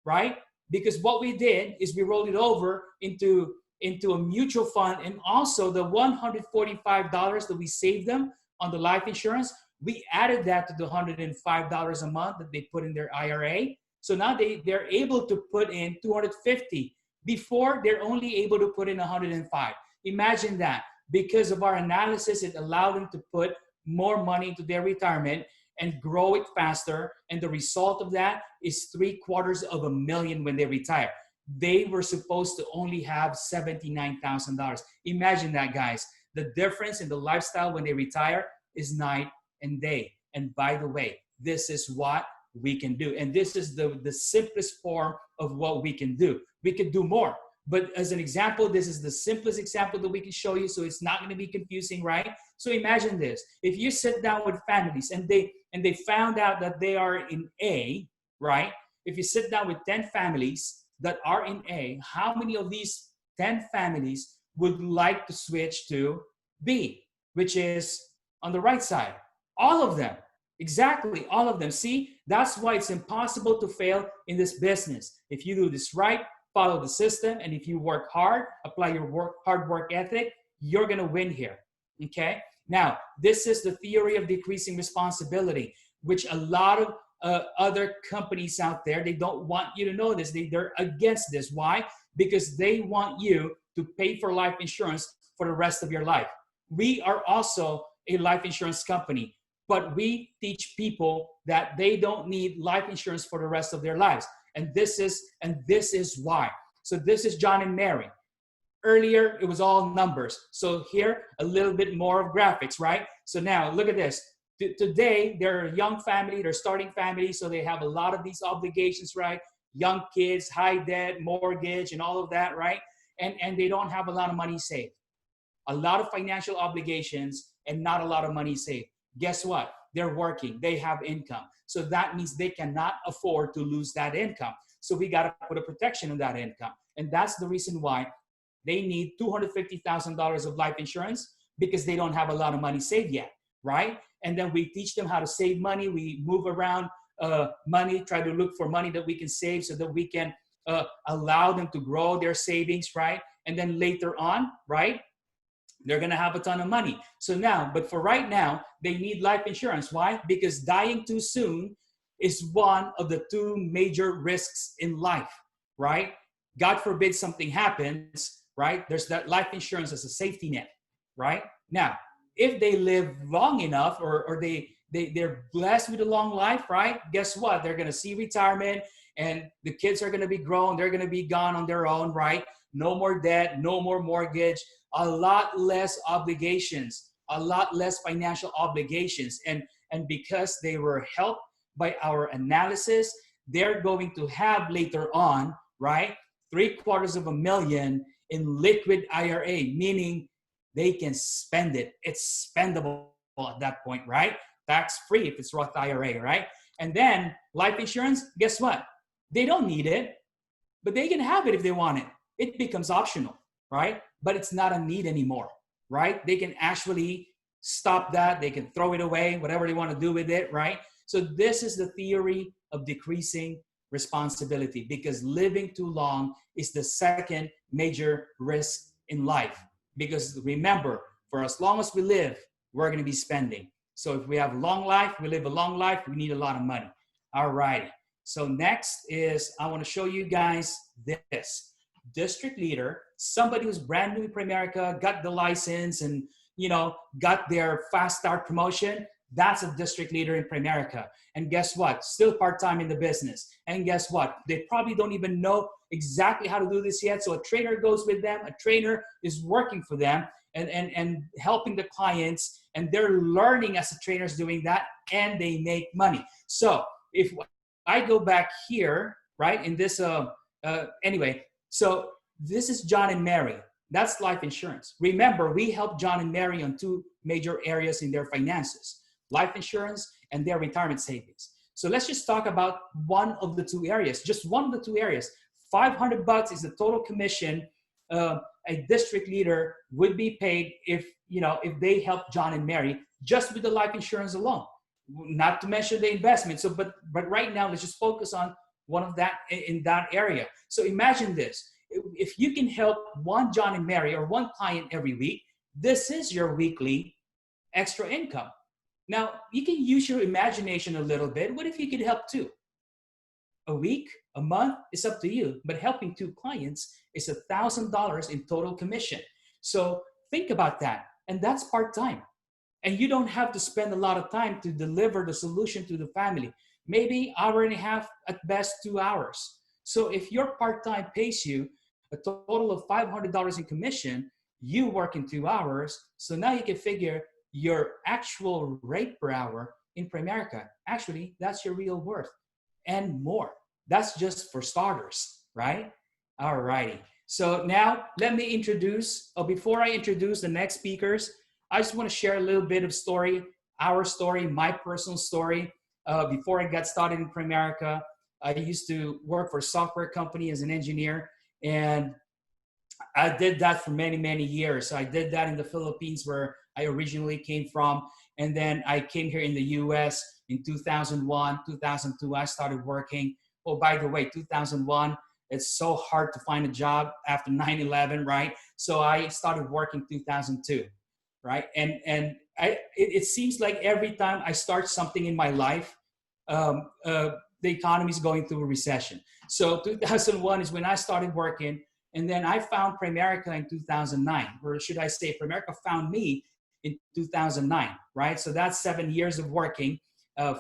right? Because what we did is we rolled it over into a mutual fund, and also the $145 that we saved them on the life insurance, we added that to the $105 a month that they put in their IRA. So now they're able to put in $250. Before, they're only able to put in $105. Imagine that. Because of our analysis, it allowed them to put more money into their retirement and grow it faster. And the result of that is $750,000 when they retire. They were supposed to only have $79,000. Imagine that, guys. The difference in the lifestyle when they retire is night and day. And by the way, this is what we can do. And this is the simplest form of what we can do. We could do more. But as an example, this is the simplest example that we can show you, so it's not going to be confusing, right? So imagine this. If you sit down with families and they found out that they are in A, right? If you sit down with 10 families that are in A, how many of these 10 families would like to switch to B, which is on the right side? All of them. Exactly, all of them. See, that's why it's impossible to fail in this business. If you do this right, follow the system, and if you work hard, apply your hard work ethic, you're going to win here, okay? Now, this is the theory of decreasing responsibility, which a lot of other companies out there, they don't want you to know this. They're against this. Why? Because they want you to pay for life insurance for the rest of your life. We are also a life insurance company, but we teach people that they don't need life insurance for the rest of their lives. And this is why. So this is John and Mary. Earlier, it was all numbers. So here, a little bit more of graphics, right? So now, look at this. Today, they're a young family, they're starting family, so they have a lot of these obligations, right? Young kids, high debt, mortgage, and all of that, right? And they don't have a lot of money saved. A lot of financial obligations and not a lot of money saved. Guess what? They're working, they have income. So that means they cannot afford to lose that income. So we got to put a protection on that income. And that's the reason why they need $250,000 of life insurance, because they don't have a lot of money saved yet, right? And then we teach them how to save money. We move around money, try to look for money that we can save so that we can allow them to grow their savings, right? And then later on, right, they're going to have a ton of money. So now, but for right now, they need life insurance. Why? Because dying too soon is one of the two major risks in life, right? God forbid something happens, right? There's that life insurance as a safety net, right? Now, if they live long enough or they're blessed with a long life, right? Guess what? They're going to see retirement and the kids are going to be grown. They're going to be gone on their own, right? No more debt, no more mortgage, a lot less obligations, a lot less financial obligations. And because they were helped by our analysis, they're going to have later on, right, $750,000 in liquid IRA, meaning they can spend it. It's spendable at that point, right? Tax-free if it's Roth IRA, right? And then life insurance, guess what? They don't need it, but they can have it if they want it. It becomes optional, right? But it's not a need anymore, right? They can actually stop that. They can throw it away, whatever they want to do with it, right? So this is the theory of decreasing responsibility, because living too long is the second major risk in life. Because remember, for as long as we live, we're going to be spending. So if we have a long life, we live a long life, we need a lot of money. All righty. So next is, I want to show you guys this. district leader, somebody who's brand new in Primerica, got the license and, got their fast start promotion. That's a district leader in Primerica. And guess what? Still part-time in the business. And guess what? They probably don't even know exactly how to do this yet. So a trainer goes with them. A trainer is working for them and helping the clients. And they're learning as a trainer is doing that. And they make money. So if I go back here, right, in this, anyway, so this is John and Mary. That's life insurance. Remember, we help John and Mary on two major areas in their finances: life insurance and their retirement savings. So let's just talk about one of the two areas, just one of the two areas. $500 is the total commission a district leader would be paid if they help John and Mary just with the life insurance alone, not to mention the investment. So, but right now, let's just focus on one of that in that area. So imagine this. If you can help one John and Mary or one client every week, this is your weekly extra income. Now, you can use your imagination a little bit. What if you could help two? A week, a month, it's up to you. But helping two clients is $1,000 in total commission. So think about that. And that's part-time. And you don't have to spend a lot of time to deliver the solution to the family. Maybe hour and a half, at best 2 hours. So if your part-time pays you a total of $500 in commission, you work in 2 hours. So now you can figure your actual rate per hour in Primerica. Actually, that's your real worth and more. That's just for starters, right? All righty. So now let me introduce, before I introduce the next speakers, I just want to share a little bit of story, our story, my personal story. Before I got started in Primerica, I used to work for a software company as an engineer, and I did that for many, many years. I did that in the Philippines, where I originally came from, and then I came here in the US in 2001, 2002, I started working. Oh, by the way, 2001, it's so hard to find a job after 9/11, right? So I started working 2002, right? And it seems like every time I start something in my life, the economy is going through a recession. So 2001 is when I started working, and then I found Primerica in 2009, or should I say Primerica found me in 2009, right? So that's 7 years of working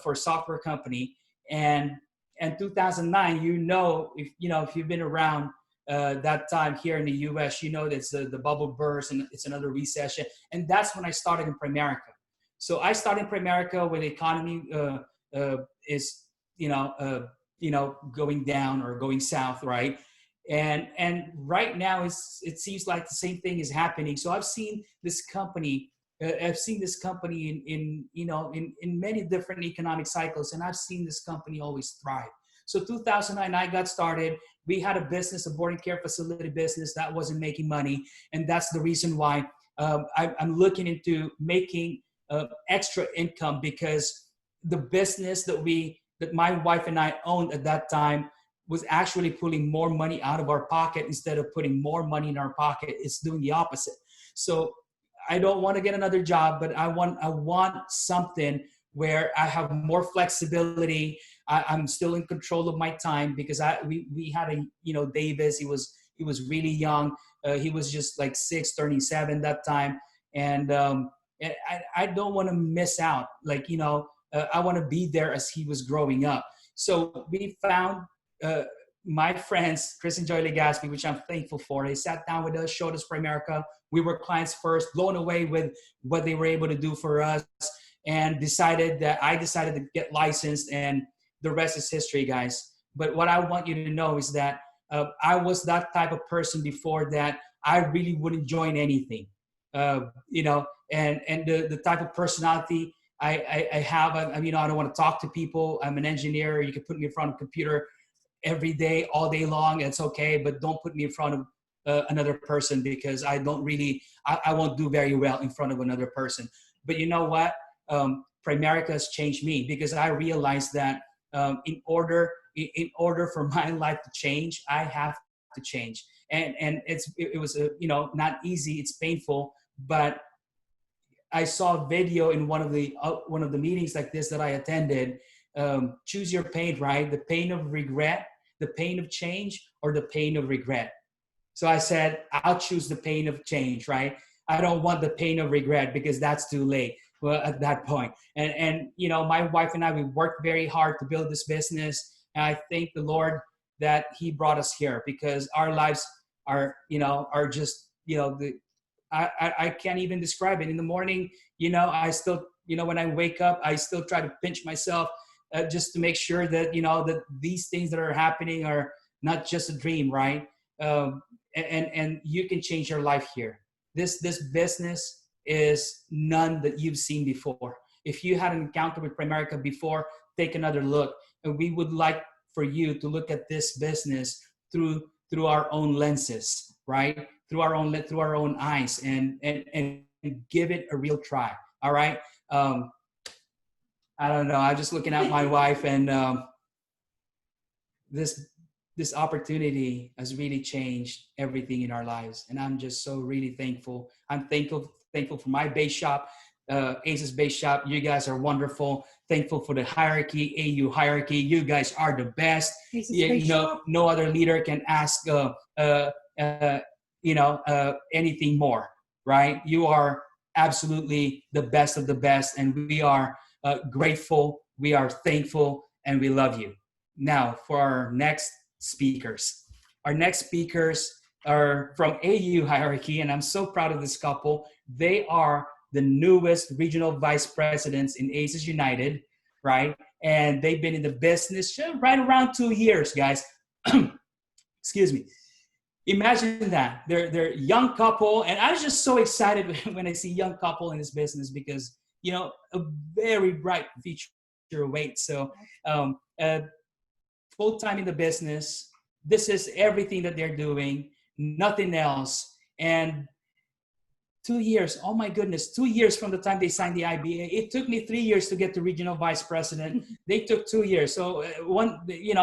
for a software company. And 2009, if you've been around that time here in the US, that's the bubble burst and it's another recession. And that's when I started in Primerica. So I started in Primerica when the economy is, going down or going south, right? And right now it seems like the same thing is happening. So I've seen this company. In many different economic cycles, and I've seen this company always thrive. So 2009, I got started. We had a business, a boarding care facility business that wasn't making money, and that's the reason why I'm looking into making extra income, because the business that my wife and I owned at that time was actually pulling more money out of our pocket instead of putting more money in our pocket. It's doing the opposite. So I don't want to get another job, but I want something where I have more flexibility. I'm still in control of my time, because we had Davis. He was really young. He was just like 6, turning 7 that time, and I don't want to miss out. I want to be there as he was growing up. So we found my friends, Chris and Joy Legaspi, which I'm thankful for. They sat down with us, showed us Primerica. We were clients first, blown away with what they were able to do for us, and I decided to get licensed, and the rest is history, guys. But what I want you to know is that I was that type of person before that I really wouldn't join anything, and the type of personality I have. I don't want to talk to people. I'm an engineer. You can put me in front of a computer every day, all day long. It's okay, but don't put me in front of another person, because I won't do very well in front of another person. But you know what? Primerica has changed me, because I realized that in order for my life to change, I have to change. And it was not easy. It's painful, but I saw a video in one of the meetings like this that I attended. Choose your pain, right? The pain of regret, the pain of change, or the pain of regret. So I said, I'll choose the pain of change, right? I don't want the pain of regret because that's too late. Well, at that point. And you know, my wife and I, we worked very hard to build this business. And I thank the Lord that He brought us here because our lives are, you know, are just, you know, I can't even describe it. In the morning, you know, I still, you know, when I wake up, I still try to pinch myself just to make sure that, you know, that these things that are happening are not just a dream, right? And you can change your life here. This business is none that you've seen before. If you had an encounter with Primerica before, take another look. And we would like for you to look at this business through our own lenses, right? Through our own eyes, and give it a real try. All right. I don't know. I'm just looking at my wife, and this opportunity has really changed everything in our lives, and I'm just so really thankful. I'm thankful for my base shop, Ace's Base Shop. You guys are wonderful. Thankful for the hierarchy, AU hierarchy. You guys are the best. You know, no other leader can ask anything more, right? You are absolutely the best of the best, and we are grateful, we are thankful, and we love you. Now, for our next speakers. Our next speakers are from AU hierarchy, and I'm so proud of this couple. They are the newest regional vice presidents in Aces United, right? And they've been in the business right around 2 years, guys. Excuse me. Imagine that. They're a young couple, and I was just so excited when I see young couple in this business because, you know, a very bright future awaits. So full-time in the business. This is everything that they're doing, nothing else. And 2 years, oh my goodness, 2 years from the time they signed the IBA. It took me 3 years to get to regional vice president. They took 2 years. So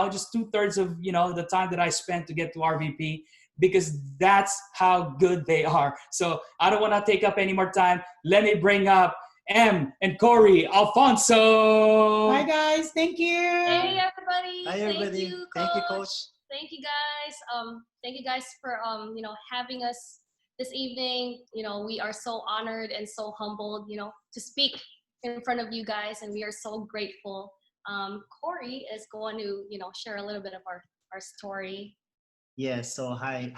just 2/3 of, the time that I spent to get to RVP, because that's how good they are. So I don't want to take up any more time. Let me bring up Em and Corey Alfonso. Hi guys, thank you. Hey everybody. Hi everybody. Thank you, Coach. Thank you guys. Thank you guys for having us this evening. We are so honored and so humbled, to speak in front of you guys, and we are so grateful. Corey is going to, share a little bit of our story. Yeah, so hi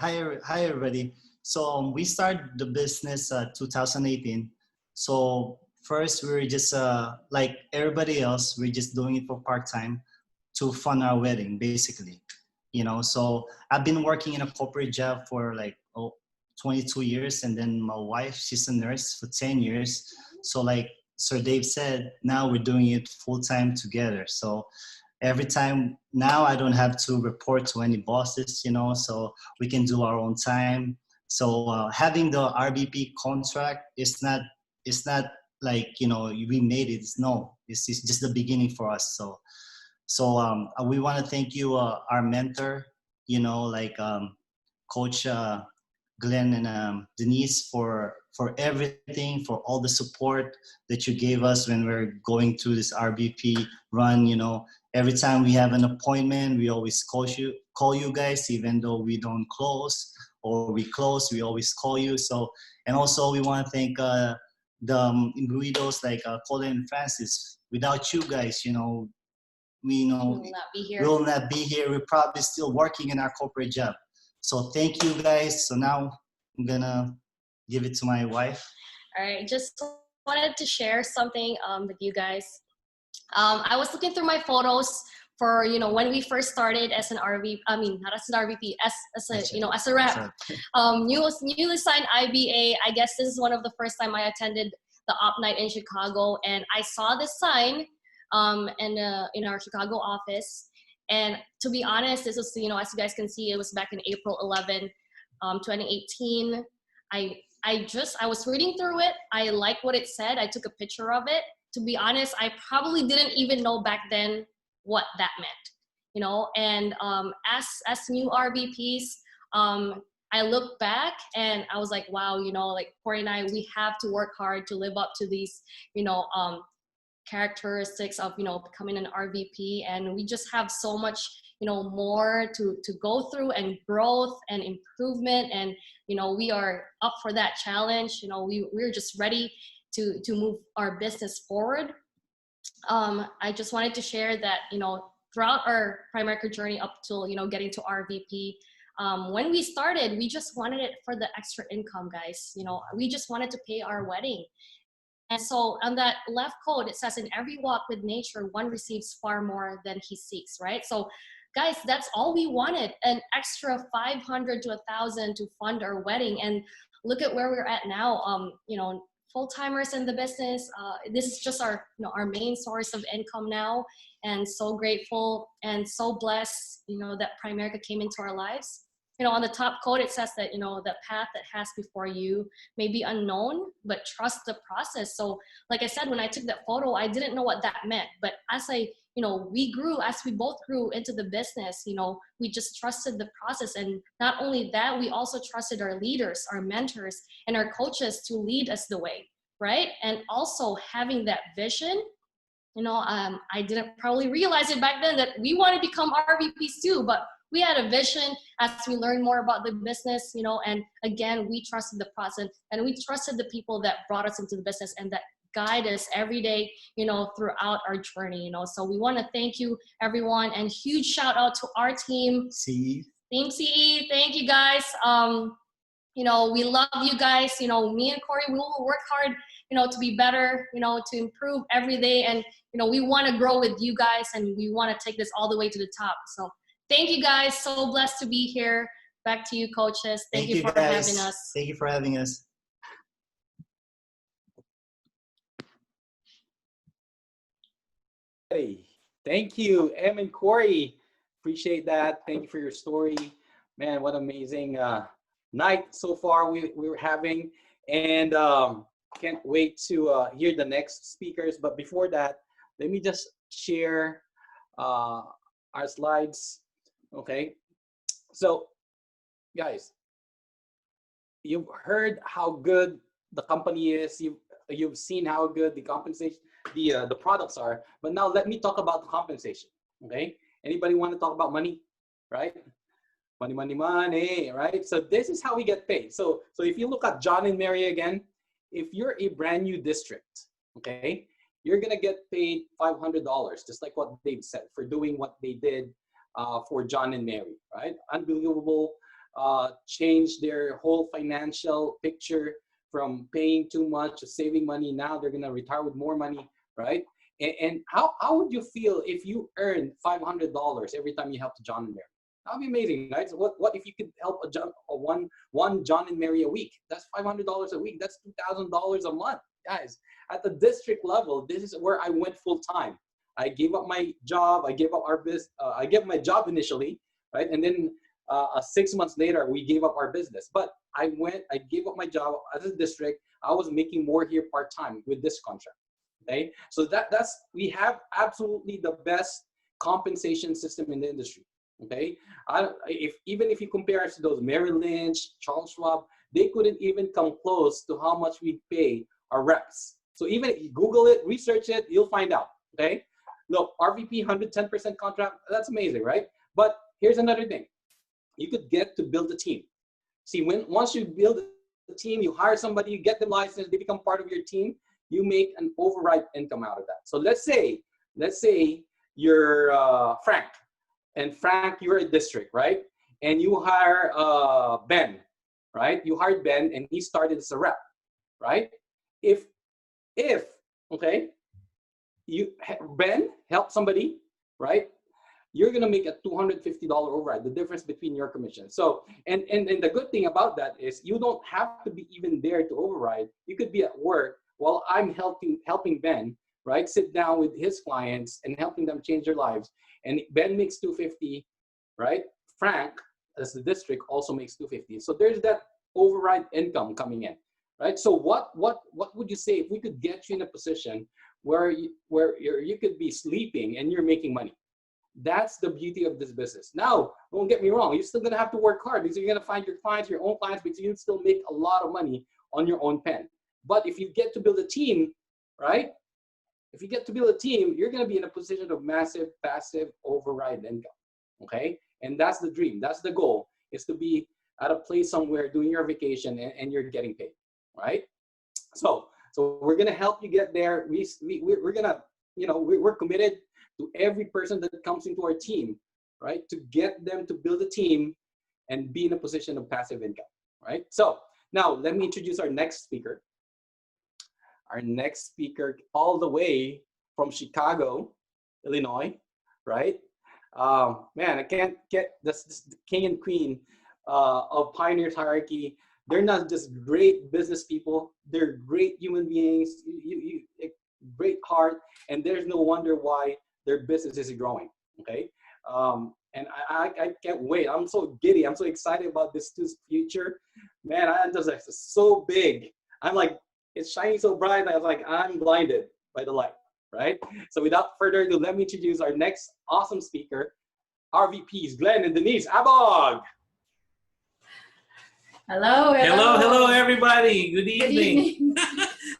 everybody. So we started the business 2018. So first we were just like everybody else, we're just doing it for part-time to fund our wedding, basically. So I've been working in a corporate job for like 22 years, and then my wife, she's a nurse for 10 years. So like Sir Dave said, now we're doing it full-time together. So every time now I don't have to report to any bosses, so we can do our own time. So having the RBP contract is not like, we made it. It's just the beginning for us. So we want to thank you, our mentor, Coach Glenn and Denise for everything, for all the support that you gave us when we're going through this RBP run. Every time we have an appointment, we always call you guys, even though we don't close or we close, we always call you. So, and also we want to thank the individuals like Colin and Francis. Without you guys, we will not be here. We're probably still working in our corporate job. So thank you guys. So now I'm gonna give it to my wife. All right, just wanted to share something with you guys. I was looking through my photos for when we first started as an RVP. I mean, not as an RVP, as a rep. Newly signed IBA. I guess this is one of the first time I attended the Opp Night in Chicago, and I saw this sign in our Chicago office. And to be honest, this was, as you guys can see, it was back in April 11, 2018. I was reading through it. I liked what it said. I took a picture of it. To be honest, I probably didn't even know back then what that meant, and as new RVPs, I look back and I was like, wow, like Corey and I, we have to work hard to live up to these, characteristics of, becoming an RVP. And we just have so much, more to go through, and growth and improvement. And, we are up for that challenge. We're just ready to move our business forward. I just wanted to share that, throughout our Primerica journey up till, getting to RVP, when we started, we just wanted it for the extra income, guys. We just wanted to pay our wedding. And so on that left quote, it says, in every walk with nature, one receives far more than he seeks, right? So guys, that's all we wanted, an extra 500 to 1,000 to fund our wedding. And look at where we're at now. Full-timers in the business. This is just our, our main source of income now, and so grateful and so blessed, that Primerica came into our lives. On the top quote, it says that, the path that has before you may be unknown, but trust the process. So like I said, when I took that photo, I didn't know what that meant. But as we grew, as we both grew into the business, we just trusted the process. And not only that, we also trusted our leaders, our mentors, and our coaches to lead us the way, right? And also having that vision, I didn't probably realize it back then that we want to become RVPs too, but we had a vision as we learned more about the business, and again, we trusted the process, and we trusted the people that brought us into the business and that guide us every day, throughout our journey, So we want to thank you, everyone, and huge shout out to our team. Team CE, thank you guys. We love you guys. Me and Corey, we will work hard, to be better, to improve every day. And, we want to grow with you guys, and we want to take this all the way to the top. So thank you guys. So blessed to be here. Back to you, coaches. Thank you for having us. Thank you for having us. Hey, thank you, Em and Corey. Appreciate that. Thank you for your story. Man, what amazing night so far we were having. And can't wait to hear the next speakers. But before that, let me just share our slides. Okay. So, guys, you've heard how good the company is. You've seen how good the compensation, the products are. But now let me talk about the compensation. Okay. Anybody want to talk about money? Right? Money, money, money. Right? So this is how we get paid. So if you look at John and Mary again, if you're a brand new district, okay, you're gonna get paid $500, just like what Dave said, for doing what they did for John and Mary. Right? Unbelievable. Changed their whole financial picture from paying too much to saving money. Now they're gonna retire with more money, right? And how would you feel if you earned $500 every time you helped John and Mary? That would be amazing, right? So what if you could help one John and Mary a week? That's $500 a week. That's $2,000 a month, guys. At the district level, this is where I went full time. I gave up my job. I gave up our business. I gave my job initially, right? And then 6 months later, we gave up our business. But I gave up my job as a district. I was making more here part-time with this contract, okay? So we have absolutely the best compensation system in the industry, okay? Even if you compare us to those Merrill Lynch, Charles Schwab, they couldn't even come close to how much we pay our reps. So even if you Google it, research it, you'll find out, okay? Look, RVP 110% contract, that's amazing, right? But here's another thing. You could get to build a team. See, once you build a team, you hire somebody, you get them licensed, they become part of your team, you make an override income out of that. So let's say you're Frank, and Frank, you're a district, right? And you hire Ben, right? You hired Ben, and he started as a rep, right? If okay, Ben helped somebody, right? You're gonna make a $250 override, the difference between your commission. So, and the good thing about that is you don't have to be even there to override. You could be at work while I'm helping Ben, right? Sit down with his clients and helping them change their lives. And Ben makes $250, right? Frank, as the district, also makes $250. So there's that override income coming in, right? So what would you say if we could get you in a position where you could be sleeping and you're making money? That's the beauty of this business. Now, don't get me wrong, you're still gonna have to work hard because you're gonna find your clients, your own clients, because you can still make a lot of money on your own pen. But if you get to build a team, right? if you get to build a team, you're going to be in a position of massive passive override income. Okay, and that's the dream. That's the goal, is to be at a place somewhere doing your vacation and you're getting paid, right? So we're gonna help you get there. We're gonna, we're committed to every person that comes into our team, right? To get them to build a team and be in a position of passive income, right? So now let me introduce our next speaker. Our next speaker, all the way from Chicago, Illinois, right? Man, I can't get this the king and queen of Pioneers Hierarchy. They're not just great business people, they're great human beings, great heart, and there's no wonder why their business is growing, okay? And I can't wait. I'm so giddy. I'm so excited about this future. Man, I'm just like so big. I'm like, it's shining so bright. I was like, I'm blinded by the light, right? So without further ado, let me introduce our next awesome speaker, RVPs, Glenn and Denise Abog. Hello, hello, everybody. Good Good evening. evening.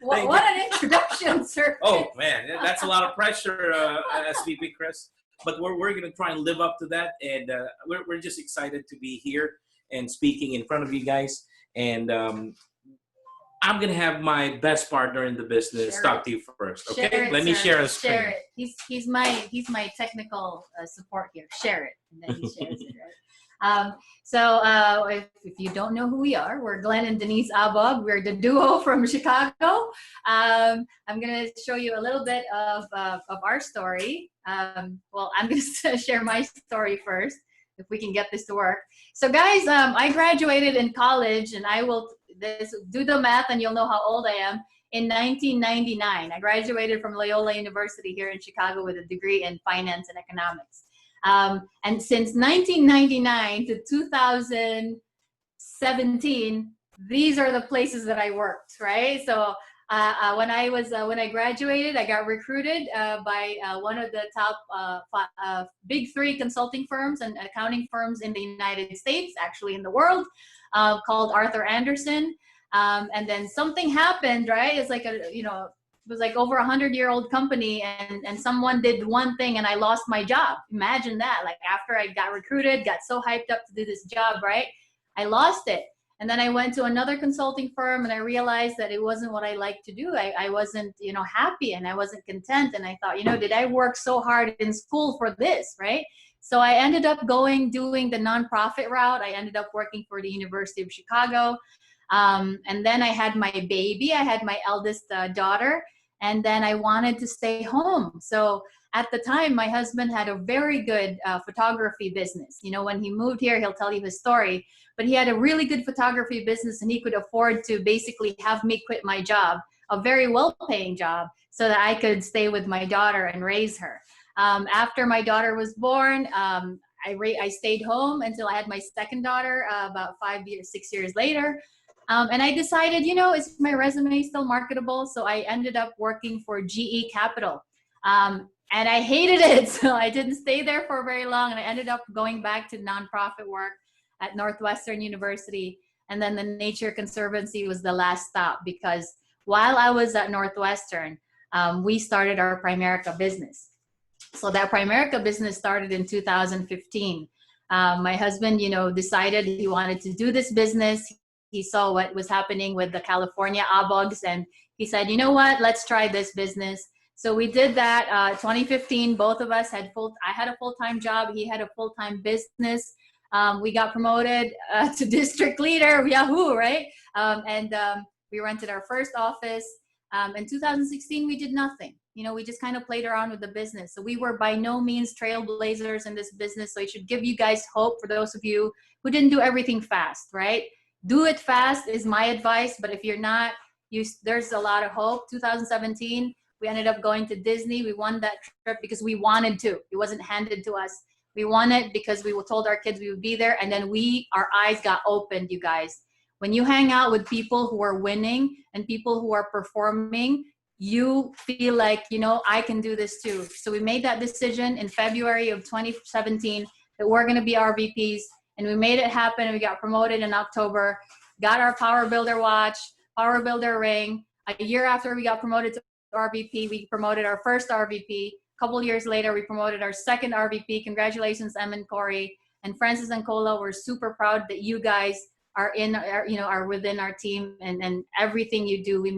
What an introduction, sir. Oh man, that's a lot of pressure, SVP Chris. But we're going to try and live up to that, and we're just excited to be here and speaking in front of you guys. And I'm going to have my best partner in the business talk to you first. Okay, Share it, let me sir. share a screen. Share it. He's my technical support here. Share it, and then he shares it. Right? If you don't know who we are, we're Glenn and Denise Abog. We're the duo from Chicago. I'm going to show you a little bit of our story. Well, I'm going to share my story first, if we can get this to work. So guys, I graduated in college, and I will do the math and you'll know how old I am. In 1999, I graduated from Loyola University here in Chicago with a degree in finance and economics. And since 1999 to 2017, these are the places that I worked, right? So when I graduated, I got recruited by one of the top big 3 consulting firms and accounting firms in the United States, actually in the world, called Arthur Andersen. And then something happened, right? It's like it was like over 100-year-old company, and someone did one thing and I lost my job. Imagine that. Like after I got recruited, got so hyped up to do this job, right? I lost it. And then I went to another consulting firm and I realized that it wasn't what I liked to do. I wasn't, happy, and I wasn't content. And I thought, did I work so hard in school for this, right? So I ended up doing the nonprofit route. I ended up working for the University of Chicago. And then I had my baby. I had my eldest daughter. And then I wanted to stay home. So at the time, my husband had a very good photography business. When he moved here, he'll tell you his story. But he had a really good photography business, and he could afford to basically have me quit my job, a very well-paying job, so that I could stay with my daughter and raise her. After my daughter was born, I stayed home until I had my second daughter about 6 years later. And I decided, is my resume still marketable? So I ended up working for GE Capital. And I hated it, so I didn't stay there for very long. And I ended up going back to nonprofit work at Northwestern University. And then the Nature Conservancy was the last stop, because while I was at Northwestern, we started our Primerica business. So that Primerica business started in 2015. My husband, decided he wanted to do this business. He saw what was happening with the California Abogs, and he said, you know what, let's try this business. So we did that. 2015, both of us I had a full-time job. He had a full-time business. We got promoted to district leader, Yahoo, right? We rented our first office. In 2016, we did nothing. We just kind of played around with the business. So we were by no means trailblazers in this business. So it should give you guys hope, for those of you who didn't do everything fast, right? Do it fast is my advice, but if you're not, there's a lot of hope. 2017, we ended up going to Disney. We won that trip because we wanted to. It wasn't handed to us. We won it because we told our kids we would be there, and then our eyes got opened, you guys. When you hang out with people who are winning and people who are performing, you feel like, I can do this too. So we made that decision in February of 2017 that we're going to be RVPs. And we made it happen. We got promoted in October, got our Power Builder watch, Power Builder ring. A year after we got promoted to RVP. We promoted our first RVP. A couple years later, we promoted our second RVP. Congratulations, Em and Corey. And Francis and Cola, we're super proud that you guys are are within our team, and everything you do, you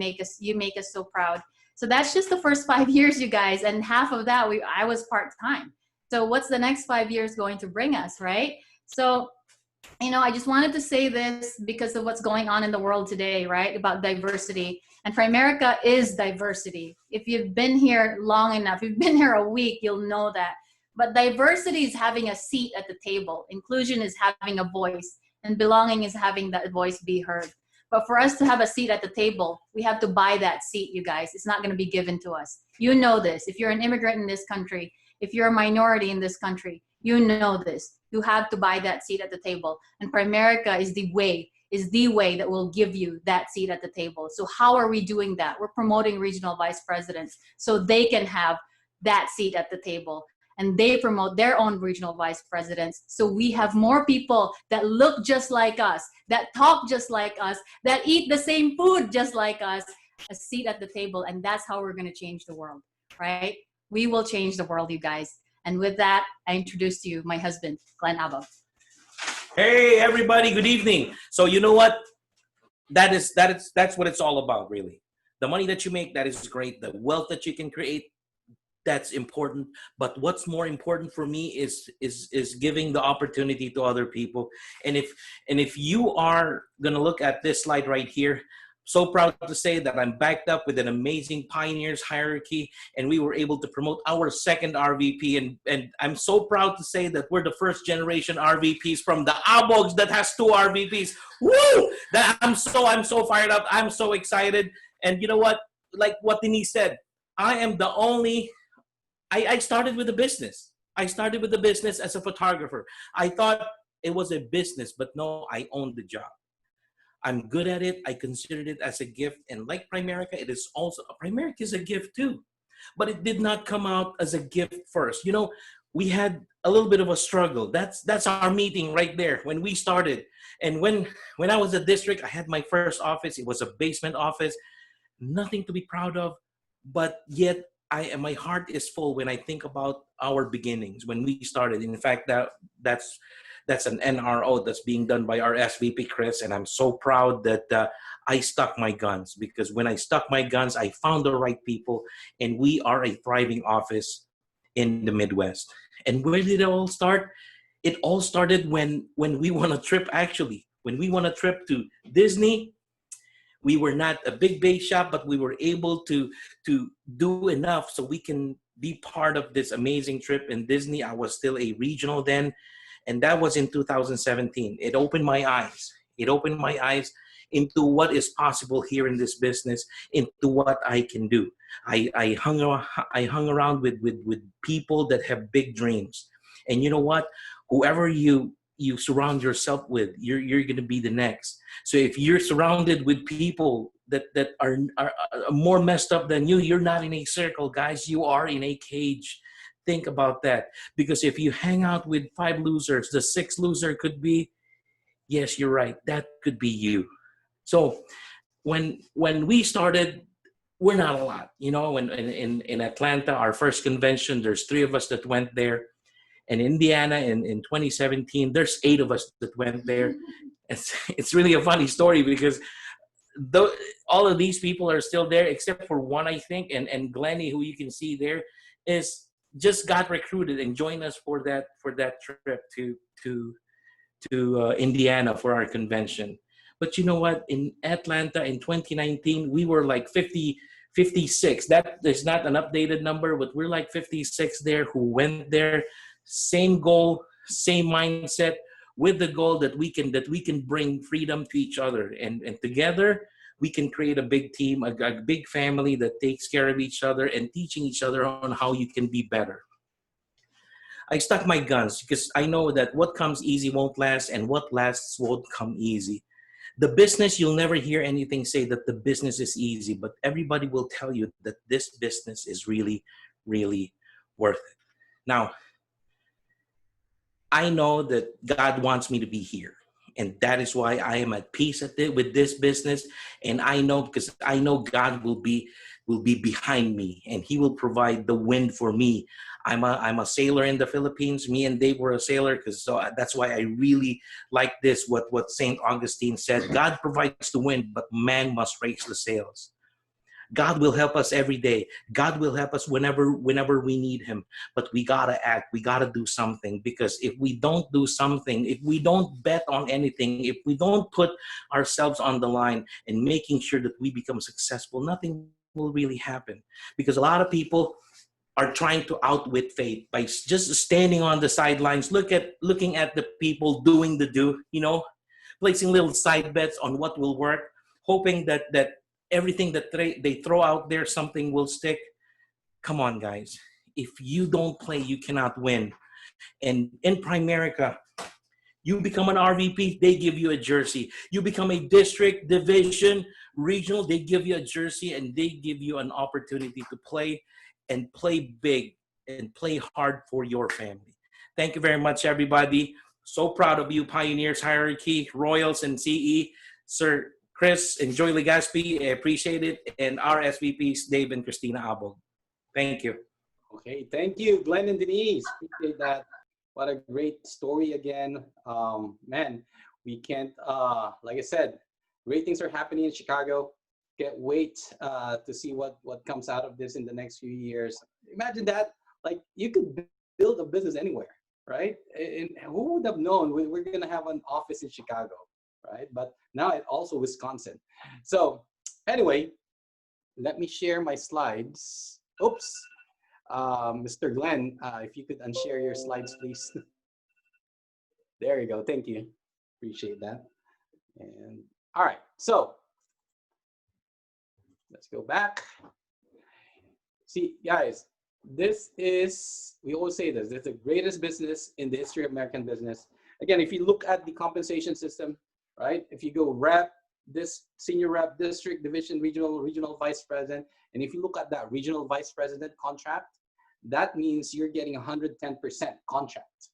make us so proud. So that's just the first 5 years, you guys, and half of that I was part-time. So what's the next 5 years going to bring us, right? So I just wanted to say this because of what's going on in the world today, right? About diversity. And Primerica is diversity. If you've been here long enough, if you've been here a week, you'll know that. But diversity is having a seat at the table. Inclusion is having a voice. And belonging is having that voice be heard. But for us to have a seat at the table, we have to buy that seat, you guys. It's not going to be given to us. You know this. If you're an immigrant in this country, if you're a minority in this country, you know this. You have to buy that seat at the table. And Primerica is the way that will give you that seat at the table. So how are we doing that? We're promoting regional vice presidents so they can have that seat at the table. And they promote their own regional vice presidents. So we have more people that look just like us, that talk just like us, that eat the same food just like us, a seat at the table. And that's how we're going to change the world, right? We will change the world, you guys. And with that, I introduce to you my husband, Glenn Abba. Hey, everybody. Good evening. So you know what? That's what it's all about, really. The money that you make, that is great. The wealth that you can create, that's important. But what's more important for me is giving the opportunity to other people. And if you are gonna look at this slide right here, so proud to say that I'm backed up with an amazing pioneers hierarchy, and we were able to promote our second RVP. And I'm so proud to say that we're the first generation RVPs from the Abogs that has 2 RVPs. Woo! That I'm so fired up. I'm so excited. And you know what? Like what Denise said, I am the only. I started with a business. I started with the business as a photographer. I thought it was a business, but no, I owned the job. I'm good at it. I considered it as a gift. And like Primerica, it is also, Primerica is a gift too. But it did not come out as a gift first. You know, we had a little bit of a struggle. That's our meeting right there when we started. And when I was a district, I had my first office. It was a basement office. Nothing to be proud of. But yet, my heart is full when I think about our beginnings, when we started. In fact, that's an NRO that's being done by our SVP, Chris, and I'm so proud that I stuck my guns, because when I stuck my guns, I found the right people, and we are a thriving office in the Midwest. And where did it all start? It all started when we won a trip, actually. When we won a trip to Disney. We were not a big base shop, but we were able to do enough so we can be part of this amazing trip in Disney. I was still a regional then, and that was in 2017. It opened my eyes. It opened my eyes into what is possible here in this business, into what I can do. I hung around with people that have big dreams. And you know what? Whoever you surround yourself with, you're going to be the next. So if you're surrounded with people that are more messed up than you, you're not in a circle, guys. You are in a cage. Think about that. Because if you hang out with 5 losers, the 6th loser could be, yes, you're right, that could be you. So when we started, we're not a lot. You know, in Atlanta, our first convention, there's 3 of us that went there. In Indiana in 2017, there's 8 of us that went there. It's really a funny story, because all of these people are still there except for one, I think, and Glennie, who you can see there, is just got recruited and joined us for that trip to Indiana for our convention. But you know what? In Atlanta in 2019, we were like 56. That is not an updated number, but we're like 56 there who went there. Same goal, same mindset, with the goal that we can bring freedom to each other, and together we can create a big team, a big family that takes care of each other and teaching each other on how you can be better. I stuck my guns because I know that what comes easy won't last, and what lasts won't come easy. The business, you'll never hear anything say that the business is easy, but everybody will tell you that this business is really, really worth it. Now, I know that God wants me to be here, and that is why I am at peace with this business. And I know, because I know God will be will be behind me, and he will provide the wind for me. I'm a sailor in the Philippines. Me and Dave were a sailor, because so that's why I really like this. What Saint Augustine said: God provides the wind, but man must raise the sails. God will help us every day. God will help us whenever we need him. But we gotta act. We gotta do something, because if we don't do something, if we don't bet on anything, if we don't put ourselves on the line and making sure that we become successful, nothing will really happen. Because a lot of people are trying to outwit fate by just standing on the sidelines, looking at the people doing the do, placing little side bets on what will work, hoping that everything that they throw out there, something will stick. Come on, guys. If you don't play, you cannot win. And in Primerica, you become an RVP, they give you a jersey. You become a district, division, regional, they give you a jersey, and they give you an opportunity to play and play big and play hard for your family. Thank you very much, everybody. So proud of you, Pioneers, Hierarchy, Royals, and CE. Sir Chris and Joy Legaspi, I appreciate it. And our SVPs, Dave and Christina Abog. Thank you. Okay, thank you, Glenn and Denise. Appreciate that. What a great story again. Man, we can't, like I said, great things are happening in Chicago. Can't wait to see what comes out of this in the next few years. Imagine that, like, you could build a business anywhere, right? And who would have known we're gonna have an office in Chicago, right? But now it also Wisconsin. So anyway, let me share my slides. Oops. Mr. Glenn, if you could unshare your slides, please. There you go. Thank you. Appreciate that. And all right, so let's go back. See, guys, this is, we always say this, it's the greatest business in the history of American business. Again, if you look at the compensation system, right? If you go rep, this senior rep, district, division, regional vice president, and if you look at that regional vice president contract, that means you're getting 110% contract.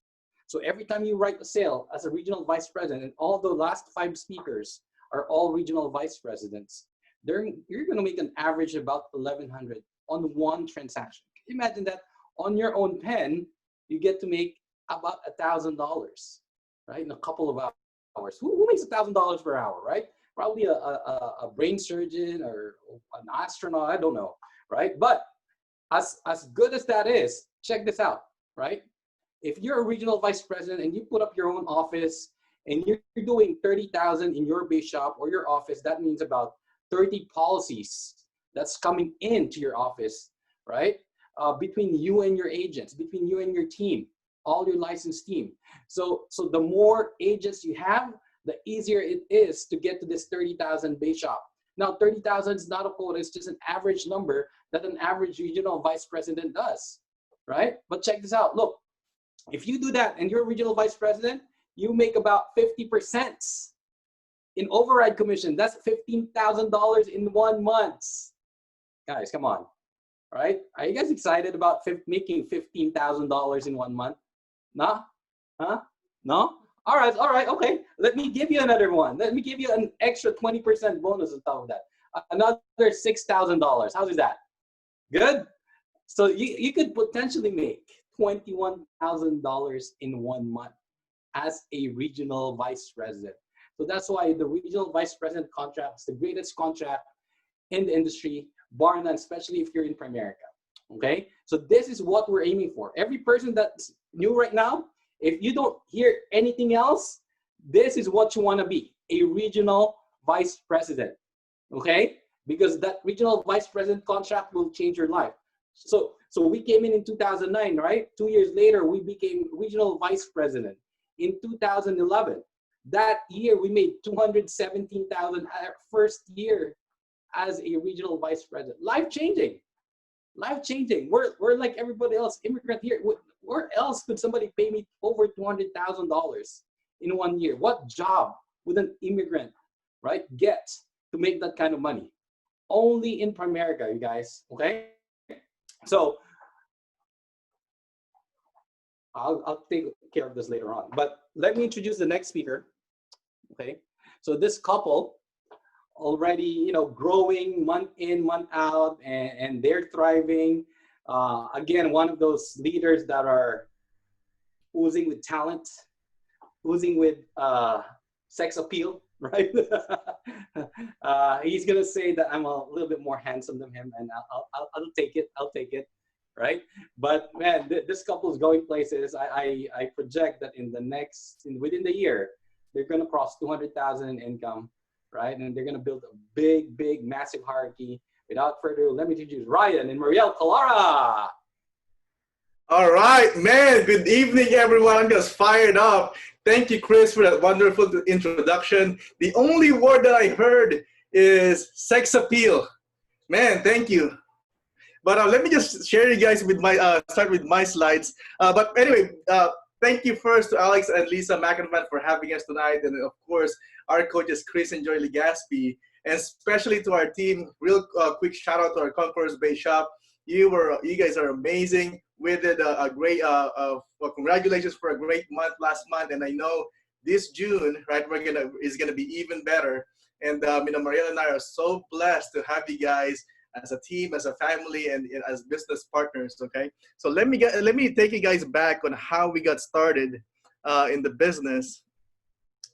So every time you write a sale as a regional vice president, and all the last 5 speakers are all regional vice presidents, you're going to make an average about 1,100 on one transaction. Imagine that on your own pen, you get to make about $1,000, right? In a couple of hours. Who makes $1,000 per hour, right? Probably a brain surgeon or an astronaut, I don't know, right? But as good as that is, check this out, right? If you're a regional vice president and you put up your own office and you're doing 30,000 in your base shop or your office, that means about 30 policies that's coming into your office, right? Between you and your agents, between you and your team, all your licensed team. So the more agents you have, the easier it is to get to this 30,000 base shop. Now, 30,000 is not a quota, it's just an average number that an average regional vice president does, right? But check this out, look, if you do that and you're a regional vice president, you make about 50% in override commission. That's $15,000 in 1 month. Guys, come on, right? Are you guys excited about making $15,000 in 1 month? Nah? Huh? No? All right, okay. Let me give you another one. Let me give you an extra 20% bonus on top of that. Another $6,000. How's that? Good? So you could potentially make $21,000 in 1 month as a regional vice president. So that's why the regional vice president contract is the greatest contract in the industry, bar none, especially if you're in Primerica. Okay? So this is what we're aiming for. Every person that's new right now, if you don't hear anything else, this is what you want to be, a regional vice president, okay? Because that regional vice president contract will change your life. So we came in 2009, right? 2 years later, we became regional vice president. In 2011, that year we made $217,000 our first year as a regional vice president. Life-changing. Life-changing. We're like everybody else, immigrant here. Where else could somebody pay me over $200,000 in 1 year? What job would an immigrant, right, get to make that kind of money? Only in Primerica, you guys, okay? So I'll take care of this later on. But let me introduce the next speaker, okay? So this couple already, you know, growing month in, month out, and they're thriving. Again, one of those leaders that are oozing with talent, oozing with sex appeal, right? He's gonna say that I'm a little bit more handsome than him, and I'll take it. I'll take it, right? But man, this couple is going places. I project that in the within the year, they're gonna cross 200,000 in income, right? And they're gonna build a big, massive hierarchy. Without further ado, let me introduce Ryan and Marielle Calara. All right, man. Good evening, everyone. I'm just fired up. Thank you, Chris, for that wonderful introduction. The only word that I heard is sex appeal. Man, thank you. But let me just share you guys with my start with my slides. But anyway, thank you first to Alex and Lisa McInvan for having us tonight, and of course our coaches Chris and Joy Legaspi, and especially to our team. Real quick shout out to our Concourse Bay shop. You guys are amazing. We did a great well, congratulations for a great month last month, and I know this June, right, is gonna be even better. And you know, Mariela and I are so blessed to have you guys as a team, as a family, and as business partners. Okay, so let me take you guys back on how we got started in the business,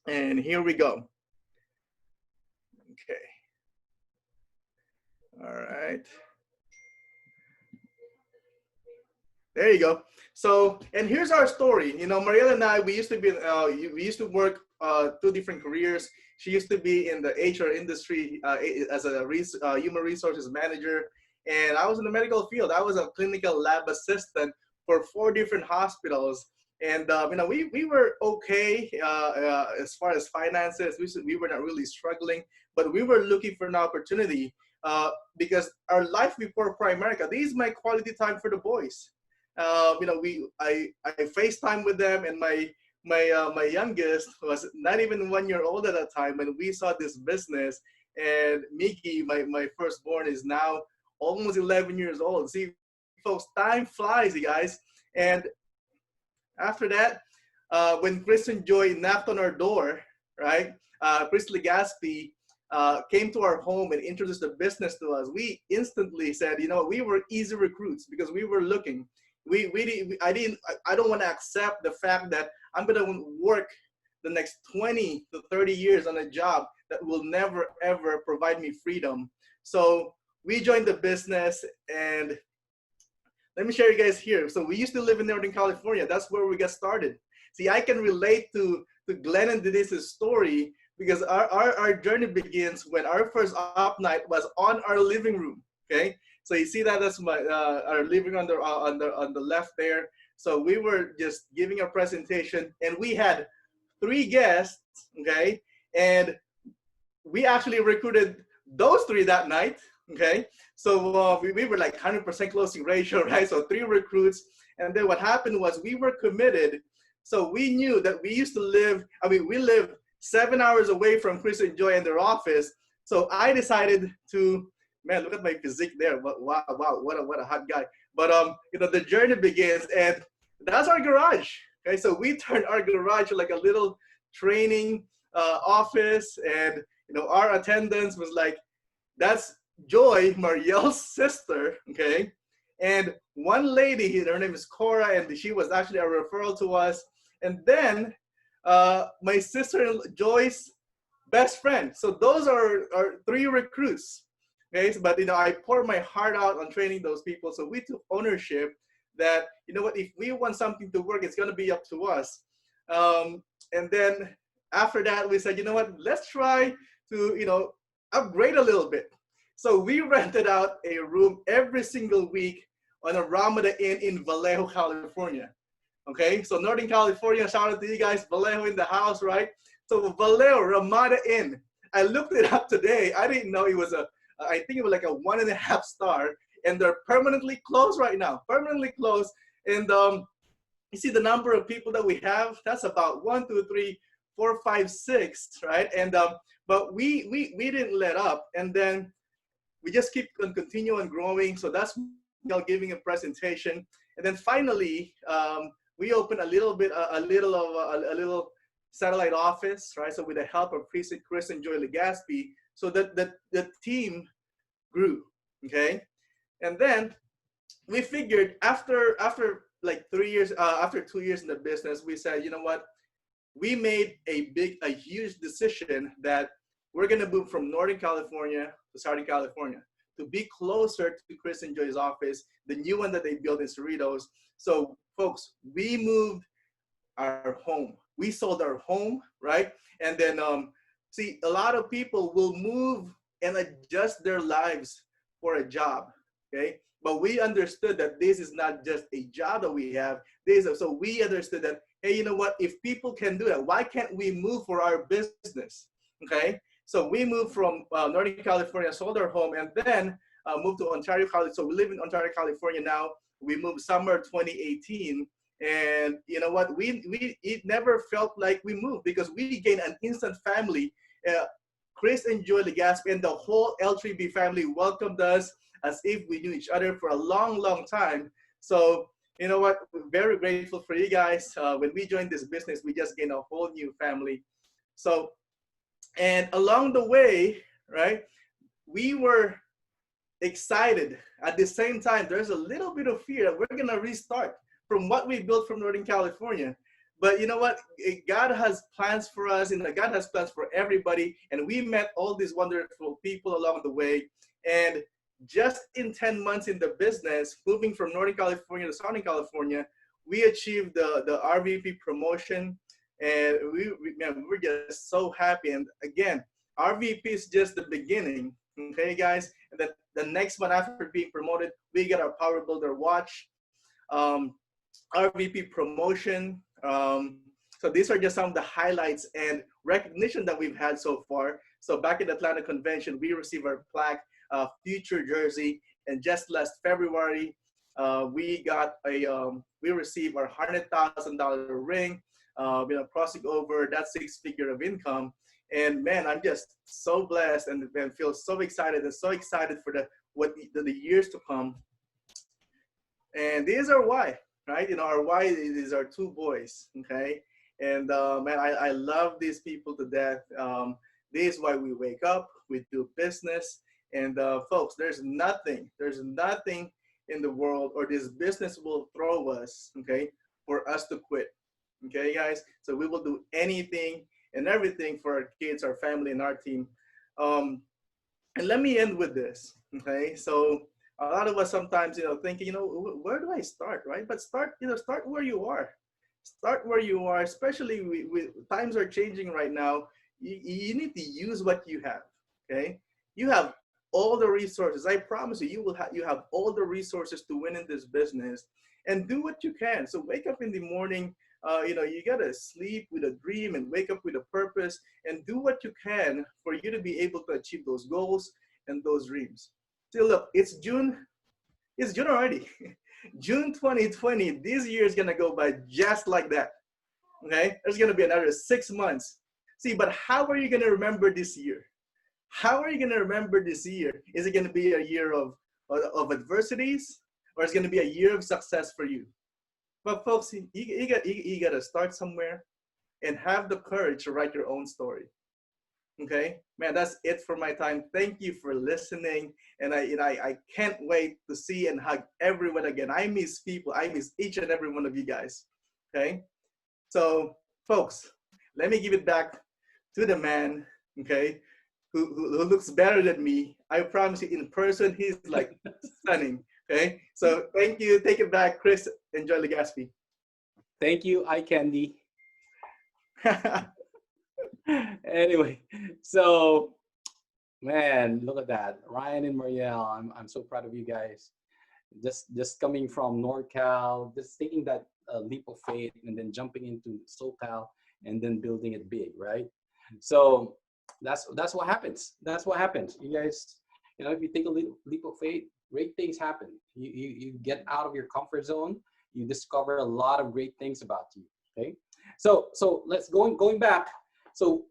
and here we go. Okay, all right. There you go. So, and here's our story. You know, Mariela and I, we used to work two different careers. She used to be in the HR industry as a human resources manager, and I was in the medical field. I was a clinical lab assistant for 4 different hospitals. And you know, we were okay as far as finances. We were not really struggling, but we were looking for an opportunity because our life before Primerica, this is my quality time for the boys. You know, I FaceTime with them, and my youngest was not even 1 year old at that time when we saw this business. And Miki, my firstborn, is now almost 11 years old. See, folks, time flies, you guys. And after that, when Chris and Joy knocked on our door, right? Chris Legaspi came to our home and introduced the business to us. We instantly said, you know, we were easy recruits because we were looking. I don't want to accept the fact that I'm going to work the next 20 to 30 years on a job that will never, ever provide me freedom. So we joined the business, and let me share you guys here. So we used to live in Northern California. That's where we got started. See, I can relate to Glenn and Denise's story because our journey begins when our first Opp Night was on our living room, okay? So you see that that's our living room on the left there. So we were just giving a presentation, and we had 3 guests, okay? And we actually recruited those 3 that night, okay? So we were like 100% closing ratio, right? So 3 recruits. And then what happened was we were committed. So we knew that we used to live, we lived 7 hours away from Chris and Joy in their office. So I decided to, man, look at my physique there. Wow, what a hot guy. But you know, the journey begins, and that's our garage. Okay, so we turned our garage like a little training office, and you know, our attendance was like, that's Joy, Marielle's sister, okay? And one lady, her name is Cora, and she was actually a referral to us. And then my sister Joy's best friend. So those are our 3 recruits. Okay, so, but you know, I poured my heart out on training those people. So we took ownership that, you know what, if we want something to work, it's gonna be up to us. And then after that, we said, you know what, let's try to, you know, upgrade a little bit. So we rented out a room every single week on a Ramada Inn in Vallejo, California. Okay, so Northern California, shout out to you guys, Vallejo in the house, right? So Vallejo, Ramada Inn. I looked it up today. I didn't know it was I think it was like a 1.5 star, and they're permanently closed right now, permanently closed. And you see the number of people that we have, that's about 1, 2, 3, 4, 5, 6, right? And but we didn't let up, and then we just keep on continue on growing. So that's giving a presentation, and then finally we opened a little satellite office, right? So with the help of Chris and Joy Legaspi. So that the team grew. Okay, and then we figured after like 3 years, after 2 years in the business, we said, you know what? We made a huge decision that we're gonna move from Northern California to Southern California to be closer to Chris and Joy's office, the new one that they built in Cerritos. So, folks, we moved our home. We sold our home, right? And then, see, a lot of people will move and adjust their lives for a job, okay? But we understood that this is not just a job that we have. So we understood that, hey, you know what? If people can do that, why can't we move for our business, okay? So we moved from Northern California, sold our home, and then moved to Ontario, California. So we live in Ontario, California now. We moved summer 2018. And you know what? It never felt like we moved because we gained an instant family. Chris and Joy Legaspi and the whole L3B family welcomed us as if we knew each other for a long, long time. So you know what? We're very grateful for you guys. When we joined this business, we just gained a whole new family. So, and along the way, right, we were excited. At the same time, there's a little bit of fear that we're gonna restart from what we built from Northern California. But you know what? God has plans for us, and God has plans for everybody. And we met all these wonderful people along the way. And just in 10 months in the business, moving from Northern California to Southern California, we achieved the RVP promotion. And man, we're just so happy. And again, RVP is just the beginning. Okay, guys? And then the next one after being promoted, we get our Power Builder watch. RVP promotion. So these are just some of the highlights and recognition that we've had so far. So back at Atlanta Convention, we received our plaque, future jersey, and just last February, we received our $100,000 ring, crossing over that 6-figure of income. And man, I'm just so blessed and feel so excited for the years to come. And these are why. Right, our why is our 2 boys, okay? And man, I love these people to death. This is why we wake up, we do business, and folks, there's nothing in the world or this business will throw us, okay, for us to quit, okay, guys? So we will do anything and everything for our kids, our family, and our team. And let me end with this, okay? So a lot of us sometimes, thinking, where do I start, right? But start where you are. Start where you are, especially times are changing right now. You need to use what you have, okay? You have all the resources. I promise you, you have all the resources to win in this business, and do what you can. So wake up in the morning, you gotta sleep with a dream and wake up with a purpose, and do what you can for you to be able to achieve those goals and those dreams. So look, it's June already. June 2020, this year is gonna go by just like that, okay? There's gonna be another 6 months. See, but how are you gonna remember this year? How are you gonna remember this year? Is it gonna be a year of adversities, or is it gonna be a year of success for you? But folks, you gotta start somewhere and have the courage to write your own story. Okay, man, that's it for my time. Thank you for listening, and I can't wait to see and hug everyone again. I miss people. I miss each and every one of you guys. Okay, so folks, let me give it back to the man. Okay, who looks better than me. I promise you, in person, he's like stunning. Okay, so thank you. Take it back, Chris. Enjoy Legaspi. Thank you, eye candy. Anyway, so man, look at that, Ryan and Marielle. I'm so proud of you guys. Just coming from NorCal, just taking that leap of faith and then jumping into SoCal and then building it big, right? So that's what happens. That's what happens. You guys, if you take a leap of faith, great things happen. You get out of your comfort zone. You discover a lot of great things about you. Okay, so let's going back. So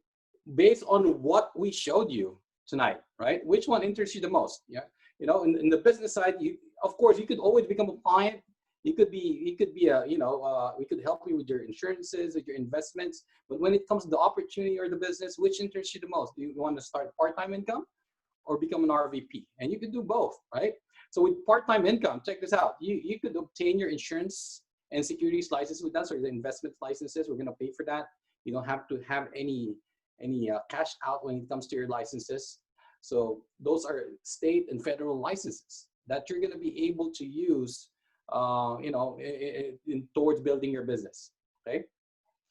based on what we showed you tonight, right? Which one interests you the most? Yeah, in the business side, of course, you could always become a client You could be a, we could help you with your insurances, with your investments. But when it comes to the opportunity or the business, which interests you the most? Do you want to start part-time income or become an RVP? And you could do both, right? So with part-time income, check this out. You could obtain your insurance and securities license with us, or the investment licenses. We're going to pay for that. You don't have to have any cash out when it comes to your licenses. So those are state and federal licenses that you're going to be able to use, towards building your business. Okay.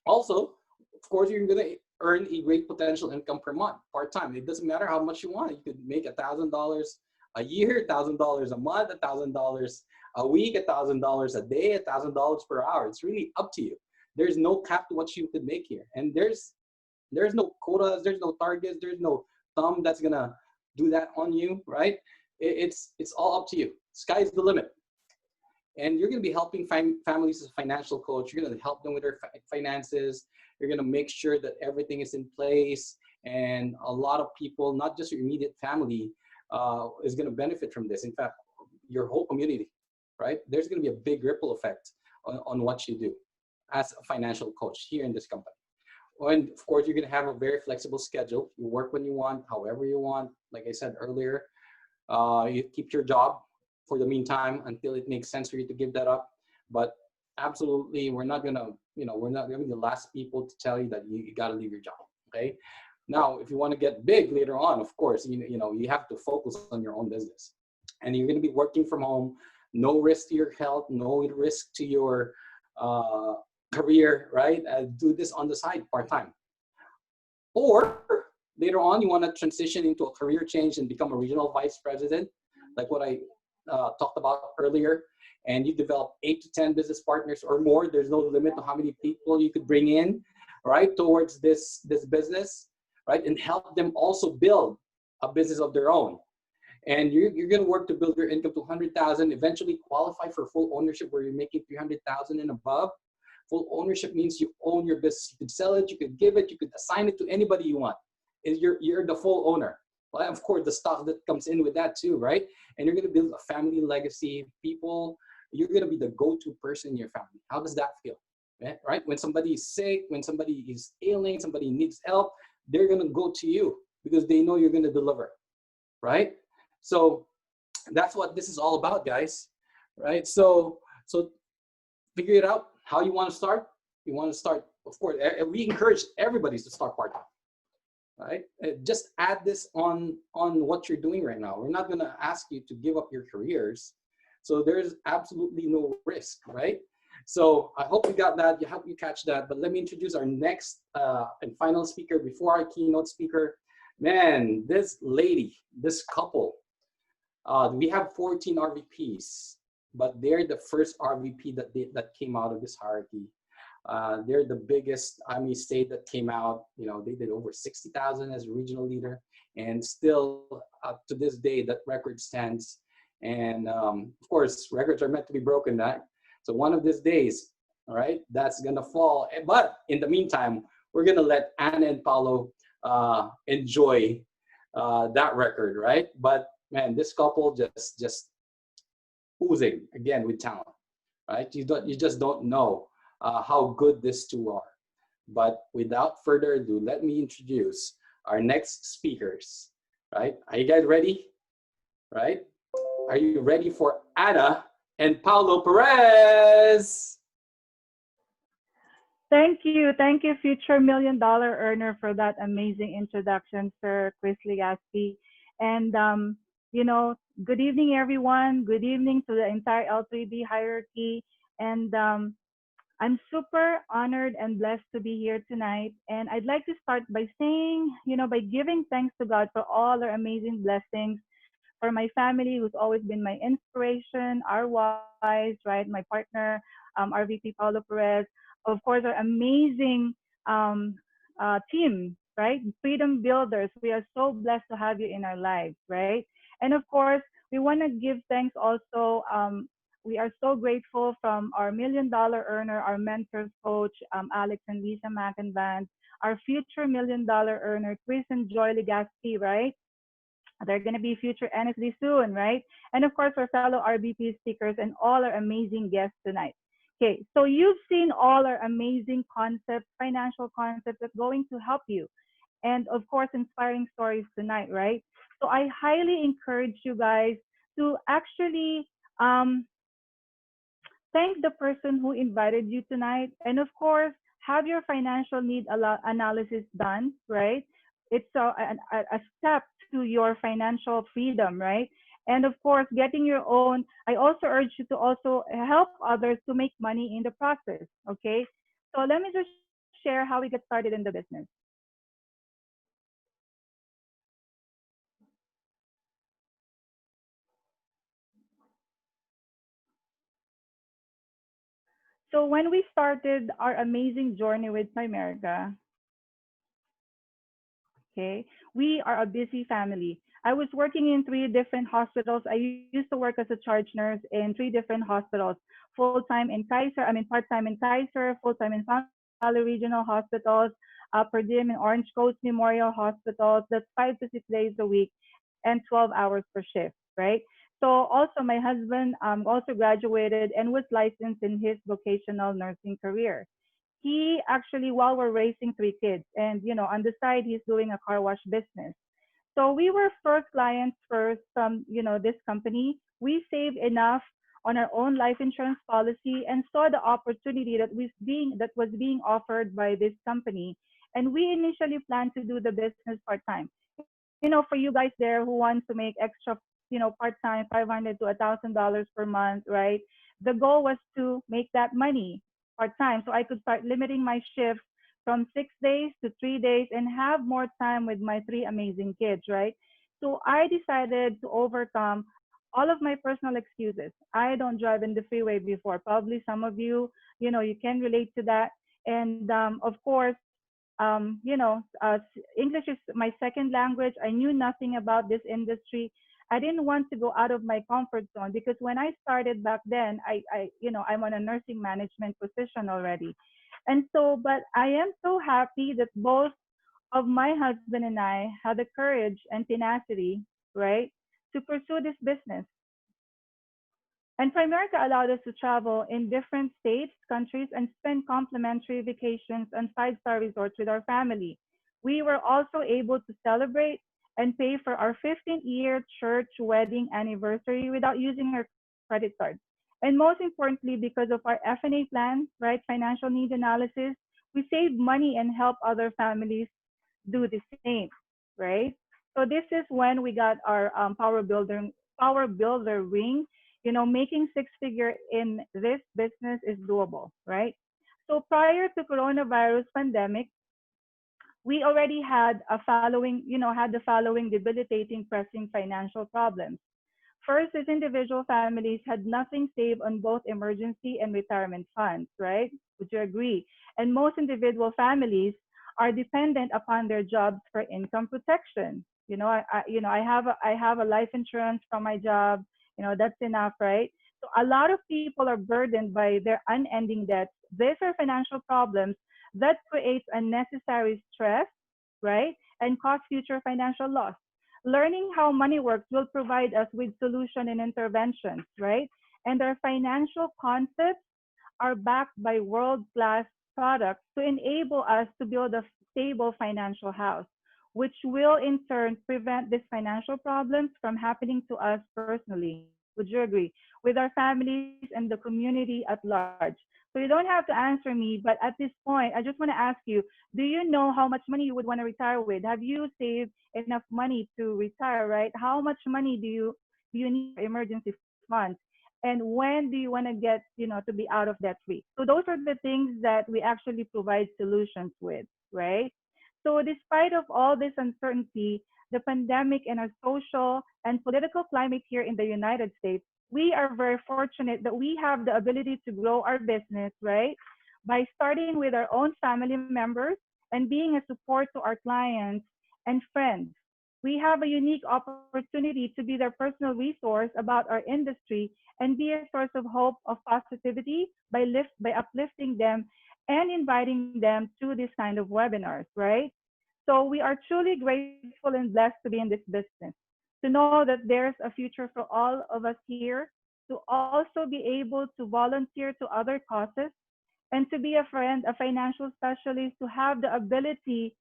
Also, of course, you're going to earn a great potential income per month, part-time. It doesn't matter how much you want. You could make $1,000 a year, $1,000 a month, $1,000 a week, $1,000 a day, $1,000 per hour. It's really up to you. There's no cap to what you could make here. And there's no quotas, there's no targets, there's no thumb that's gonna do that on you, right? It's all up to you. Sky's the limit. And you're gonna be helping families as a financial coach. You're gonna help them with their finances. You're gonna make sure that everything is in place. And a lot of people, not just your immediate family, is gonna benefit from this. In fact, your whole community, right? There's gonna be a big ripple effect on what you do as a financial coach here in this company. And of course, you're going to have a very flexible schedule. You work when you want, however you want. Like I said earlier, you keep your job for the meantime until it makes sense for you to give that up. But absolutely, we're not going to be the last people to tell you that you got to leave your job. Okay. Now, if you want to get big later on, of course, you have to focus on your own business, and you're going to be working from home. No risk to your health, no risk to your career, right? Do this on the side, part-time. Or later on, you want to transition into a career change and become a regional vice president, like what I talked about earlier. And you develop 8 to 10 business partners or more. There's no limit to how many people you could bring in, right, towards this business, right? And help them also build a business of their own. And you're going to work to build your income to 100,000, eventually qualify for full ownership where you're making 300,000 and above. Full ownership means you own your business. You could sell it, you could give it, you could assign it to anybody you want. You're the full owner. Well, of course, the stuff that comes in with that too, right? And you're going to build a family legacy. You're going to be the go-to person in your family. How does that feel? Right? When somebody is sick, when somebody is ailing, somebody needs help, they're going to go to you because they know you're going to deliver, right? So that's what this is all about, guys, right? So figure it out how you want to start. You want to start, of course, we encourage everybody to start part-time, right? Just add this on what you're doing right now. We're not going to ask you to give up your careers. So there's absolutely no risk, right? So I hope you got that. I hope you catch that. But let me introduce our next and final speaker before our keynote speaker. Man, this lady, this couple, we have 14 RVPs, but they're the first RVP that came out of this hierarchy. They're the biggest Army state that came out. They did over 60,000 as a regional leader, and still to this day that record stands. And of course, records are meant to be broken. So one of these days, all right, that's gonna fall. But in the meantime, we're gonna let Anna and Paulo enjoy that record, right? But man, this couple just oozing again with talent, right? You just don't know how good these two are. But without further ado, let me introduce our next speakers, right? Are you guys ready? Right? Are you ready for Anna and Paulo Perez? Thank you, future $1 million earner, for that amazing introduction, Sir Chris Legaspi. And good evening, everyone. Good evening to the entire L3B hierarchy. And I'm super honored and blessed to be here tonight. And I'd like to start by saying, by giving thanks to God for all our amazing blessings, for my family who's always been my inspiration, our wives, right, my partner, RVP Paulo Perez, of course, our amazing team, right, Freedom Builders. We are so blessed to have you in our lives, right? And of course, we want to give thanks also. We are so grateful from our $1 million earner, our mentors coach, Alex and Lisa McInvan, our future $1 million earner, Chris and Joy Legaspi, right? They're going to be future NSD soon, right? And of course, our fellow RBP speakers and all our amazing guests tonight. Okay, so you've seen all our amazing concepts, financial concepts that's going to help you. And of course, inspiring stories tonight, right? So I highly encourage you guys to actually um, thank the person who invited you tonight. And of course, have your financial need analysis done, right? It's a step to your financial freedom, right? And of course, getting your own, I also urge you to also help others to make money in the process, okay? So let me just share how we get started in the business. So when we started our amazing journey with Primerica, okay, we are a busy family. I was working in three different hospitals. I used to work as a charge nurse in three different hospitals, full-time in Kaiser, I mean part-time in Kaiser, full-time in Fountain Valley Regional Hospitals, per diem in Orange Coast Memorial Hospitals. That's 5 to 6 days a week and 12 hours per shift, right? So also my husband also graduated and was licensed in his vocational nursing career. He actually, while we're raising three kids, and on the side he's doing a car wash business. So we were first clients first from this company. We saved enough on our own life insurance policy and saw the opportunity that was being offered by this company. And we initially planned to do the business part time. For you guys there who wants to make extra, part time, 500 to $1,000 per month, right? The goal was to make that money part time, so I could start limiting my shifts from 6 days to 3 days and have more time with my three amazing kids, right? So I decided to overcome all of my personal excuses. I don't drive in the freeway before. Probably some of you, you can relate to that. And of course, English is my second language. I knew nothing about this industry. I didn't want to go out of my comfort zone because when I started back then, I'm on a nursing management position already. And so, but I am so happy that both of my husband and I had the courage and tenacity, right, to pursue this business. And Primerica allowed us to travel in different states, countries, and spend complimentary vacations and five-star resorts with our family. We were also able to celebrate and pay for our 15th year church wedding anniversary without using our credit card. And most importantly, because of our F&A plan, right, financial need analysis, we save money and help other families do the same, right? So this is when we got our power builder ring. Making six figure in this business is doable, right? So prior to coronavirus pandemic, we already had the following debilitating pressing financial problems. First is individual families had nothing saved on both emergency and retirement funds, right? Would you agree? And most individual families are dependent upon their jobs for income protection. I have a life insurance from my job. That's enough, right? So a lot of people are burdened by their unending debts. These are financial problems that creates unnecessary stress, right? And cause future financial loss. Learning how money works will provide us with solution and interventions, right? And our financial concepts are backed by world-class products to enable us to build a stable financial house, which will in turn prevent these financial problems from happening to us personally. Would you agree? With our families and the community at large. So you don't have to answer me, but at this point, I just want to ask you, do you know how much money you would want to retire with? Have you saved enough money to retire, right? How much money do you need for emergency funds? And when do you want to get, to be out of debt free? So those are the things that we actually provide solutions with, right? So despite of all this uncertainty, the pandemic and our social and political climate here in the United States, we are very fortunate that we have the ability to grow our business, right? By starting with our own family members and being a support to our clients and friends. We have a unique opportunity to be their personal resource about our industry and be a source of hope, of positivity by uplifting them and inviting them to this kind of webinars, right? So we are truly grateful and blessed to be in this business. to know that there's a future for all of us here, to also be able to volunteer to other causes, and to be a friend, a financial specialist, to have the ability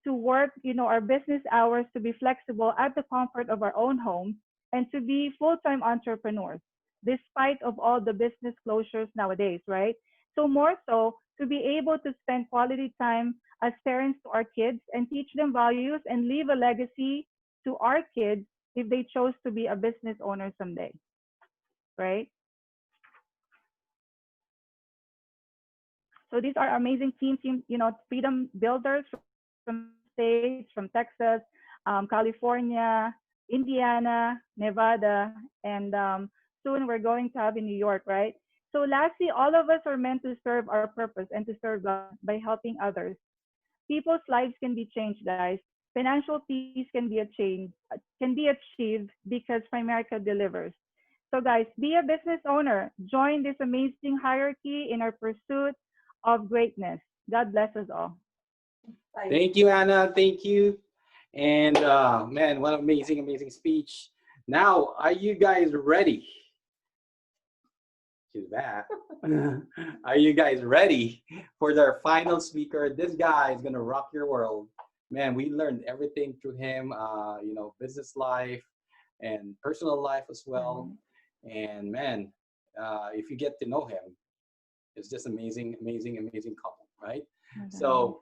to work, our business hours to be flexible at the comfort of our own home, and to be full-time entrepreneurs, despite of all the business closures nowadays, right? So more so to be able to spend quality time as parents to our kids and teach them values and leave a legacy to our kids if they chose to be a business owner someday, right? So these are amazing team, freedom builders from states, from Texas, California, Indiana, Nevada, and soon we're going to have in New York, right? So lastly, all of us are meant to serve our purpose and to serve God by helping others. People's lives can be changed, guys. Financial peace can be achieved because Primerica delivers. So guys, be a business owner. Join this amazing hierarchy in our pursuit of greatness. God bless us all. Thank you, Anna. Thank you. And man, what amazing, amazing speech. Now, are you guys ready? She's back. Are you guys ready for their final speaker? This guy is gonna rock your world. Man, we learned everything through him, business life and personal life as well. And man, if you get to know him, it's just amazing, amazing, amazing couple, right? So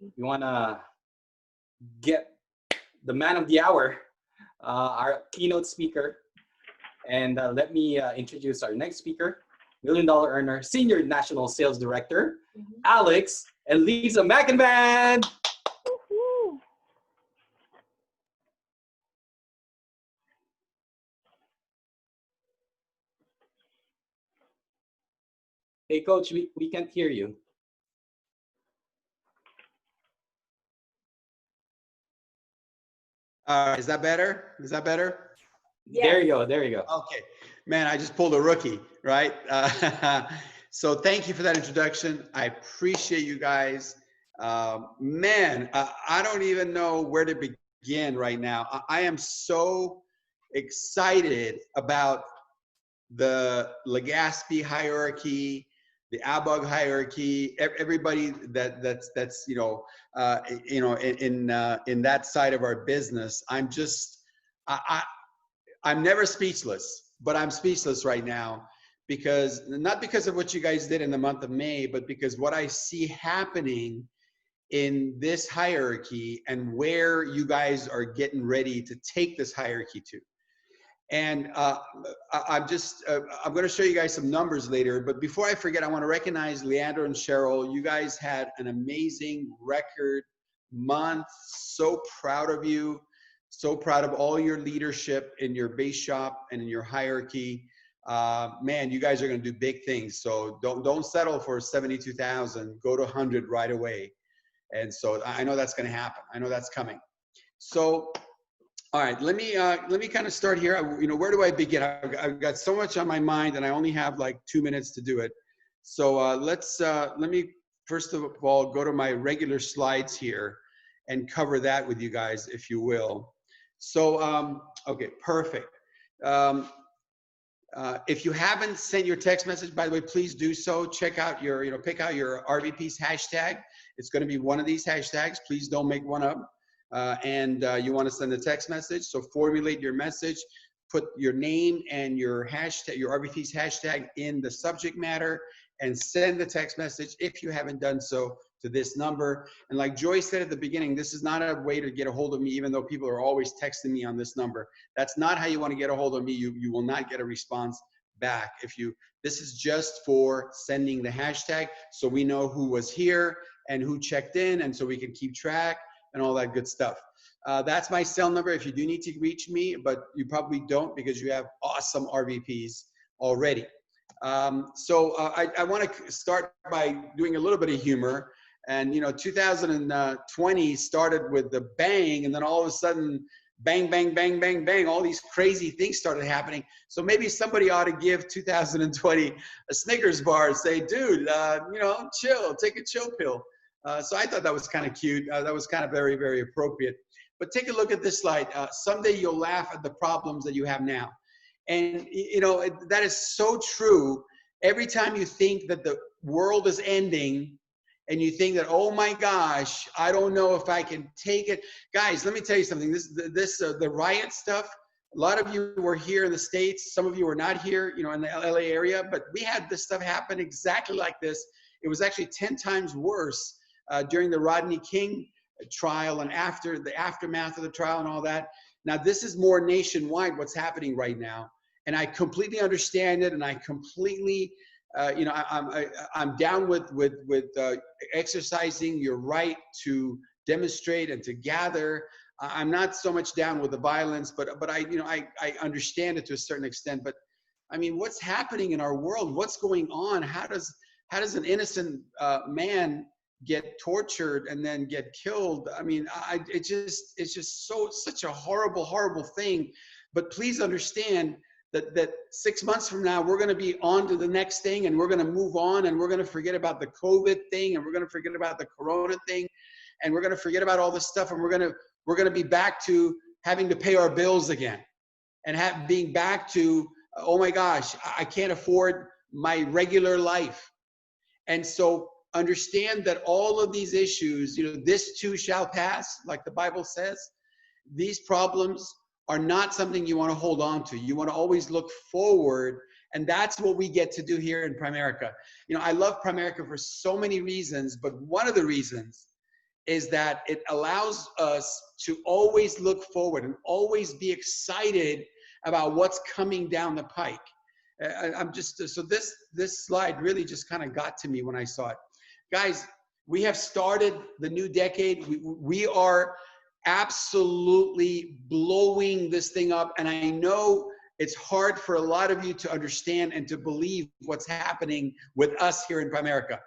we wanna get the man of the hour, our keynote speaker. And let me introduce our next speaker, $1 million earner, Senior National Sales Director, Alex and Lisa McInvan. Hey, Coach, we can't hear you. Is that better? Is that better? Yes. There you go. There you go. Okay. Man, I just pulled a rookie, right? So thank you for that introduction. I appreciate you guys. Man, I don't even know where to begin right now. I am so excited about the Legaspi hierarchy, the Abog hierarchy, everybody that's in that side of our business. I'm never speechless, but I'm speechless right now because not because of what you guys did in the month of May, but because what I see happening in this hierarchy and where you guys are getting ready to take this hierarchy to. And I'm going to show you guys some numbers later, but before I forget, I want to recognize Leandro and Cheryl. You guys had an amazing record month. So proud of you. So proud of all your leadership in your base shop and in your hierarchy. Man, you guys are going to do big things. So don't settle for 72,000. Go to 100 right away. And so I know that's going to happen. I know that's coming. So, all right, let me kind of start here. Where do I begin? I've got so much on my mind, and I only have like 2 minutes to do it. So let me first of all go to my regular slides here and cover that with you guys, if you will. So, okay, perfect. If you haven't sent your text message, by the way, please do so. Check out your, pick out your RVP's hashtag. It's going to be one of these hashtags. Please don't make one up. You want to send a text message. So formulate your message, put your name and your hashtag, your RVP's hashtag in the subject matter, and send the text message if you haven't done so to this number. And like Joy said at the beginning, this is not a way to get a hold of me, even though people are always texting me on this number. That's not how you want to get a hold of me. You will not get a response back. This is just for sending the hashtag so we know who was here and who checked in, and so we can keep track and all that good stuff. That's my cell number if you do need to reach me, but you probably don't because you have awesome RVPs already. I want to start by doing a little bit of humor. And 2020 started with the bang, and then all of a sudden, bang, bang, bang, bang, bang, all these crazy things started happening. So maybe somebody ought to give 2020 a Snickers bar and say, dude, chill, take a chill pill. So I thought that was kind of cute. That was kind of very, very appropriate. But take a look at this slide. Someday you'll laugh at the problems that you have now. And you know, that is so true. Every time you think that the world is ending and you think that, oh my gosh, I don't know if I can take it. Guys, let me tell you something. The riot stuff, a lot of you were here in the States. Some of you were not here, you know, in the LA area, but we had this stuff happen exactly like this. It was actually 10 times worse during the Rodney King trial and after the aftermath of the trial and all that. Now, this is more nationwide what's happening right now. And I completely understand it. And I completely, you know, I'm down with exercising your right to demonstrate and to gather. I'm not so much down with the violence, but I, you know, I understand it to a certain extent. But I mean, what's happening in our world? What's going on? How does an innocent man get tortured and then get killed? I mean, it's just such a horrible thing. But please understand that 6 months from now, we're going to be on to the next thing, and we're going to move on, and we're going to forget about the COVID thing, and we're going to forget about the Corona thing, and we're going to forget about all this stuff, and we're going to be back to having to pay our bills again, and being back to, oh my gosh, I can't afford my regular life. And so understand that all of these issues, you know, this too shall pass, like the Bible says. These problems are not something you want to hold on to. You want to always look forward. And that's what we get to do here in Primerica. You know, I love Primerica for so many reasons, but one of the reasons is that it allows us to always look forward and always be excited about what's coming down the pike. I'm just, so this slide really just kind of got to me when I saw it. Guys, we have started the new decade. We are absolutely blowing this thing up. And I know it's hard for a lot of you to understand and to believe what's happening with us here in Primerica.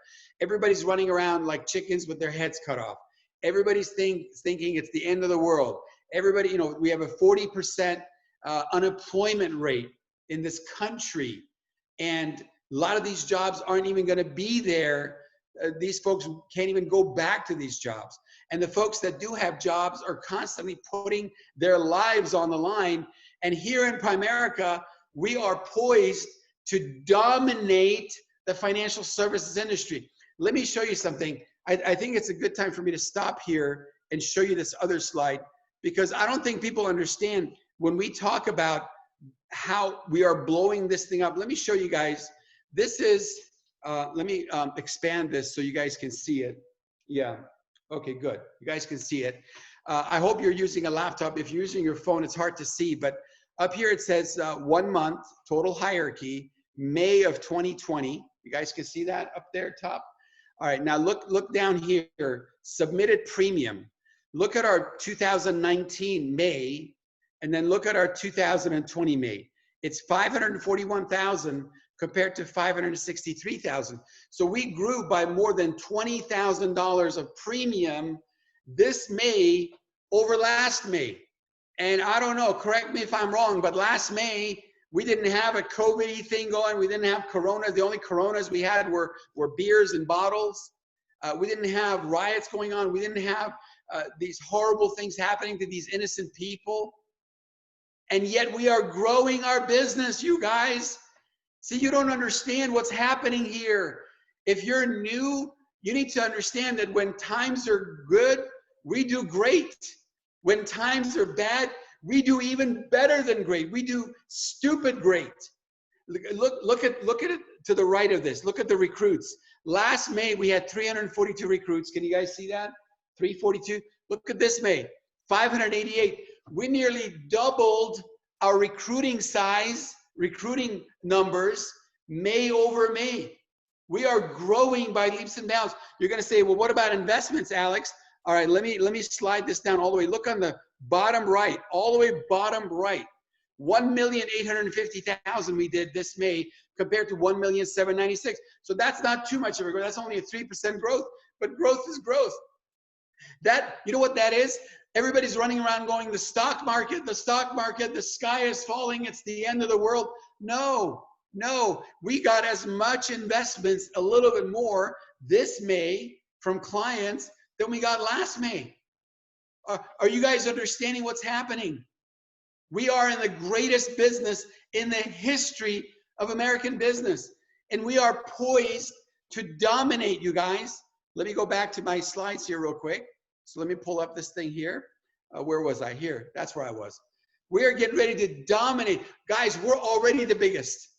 Everybody's running around like chickens with their heads cut off. Everybody's thinking it's the end of the world. Everybody, you know, we have a 40% unemployment rate in this country. And a lot of these jobs aren't even going to be there. These folks can't even go back to these jobs. And the folks that do have jobs are constantly putting their lives on the line. And here in Primerica, we are poised to dominate the financial services industry. Let me show you something. I think it's a good time for me to stop here and show you this other slide, because I don't think people understand when we talk about how we are blowing this thing up. Let me show you guys. This is, let me expand this so you guys can see it. Yeah. Okay, good. You guys can see it. I hope you're using a laptop. If you're using your phone, it's hard to see, but up here it says 1 month, total hierarchy, May of 2020. You guys can see that up there top? All right, now look down here, submitted premium. Look at our 2019 May, and then look at our 2020 May. It's 541,000 compared to 563,000. So we grew by more than $20,000 of premium this May over last May. And I don't know, correct me if I'm wrong, but last May, we didn't have a COVID thing going. We didn't have Corona. The only Coronas we had were beers and bottles. We didn't have riots going on. We didn't have these horrible things happening to these innocent people. And yet we are growing our business, you guys. See, you don't understand what's happening here. If you're new, you need to understand that when times are good, we do great. When times are bad, we do even better than great. We do stupid great. Look at it to the right of this. Look at the recruits. Last May, we had 342 recruits. Can you guys see that? 342. Look at this May, 588. We nearly doubled our recruiting size, recruiting numbers, May over May. We are growing by leaps and bounds. You're going to say, well, what about investments, Alex? All right, let me slide this down all the way. Look on the bottom right, all the way bottom right. 1,850,000 we did this May compared to 1,796,000. So that's not too much of a growth. That's only a 3% growth, but growth is growth. That, you know what that is? Everybody's running around going, the stock market, the sky is falling, it's the end of the world. No, we got as much investments, a little bit more this May from clients than we got last May. Are you guys understanding what's happening? We are in the greatest business in the history of American business. And we are poised to dominate, you guys. Let me go back to my slides here real quick. So let me pull up this thing here. Where was I? Here. That's where I was. We are getting ready to dominate. Guys, we're already the biggest.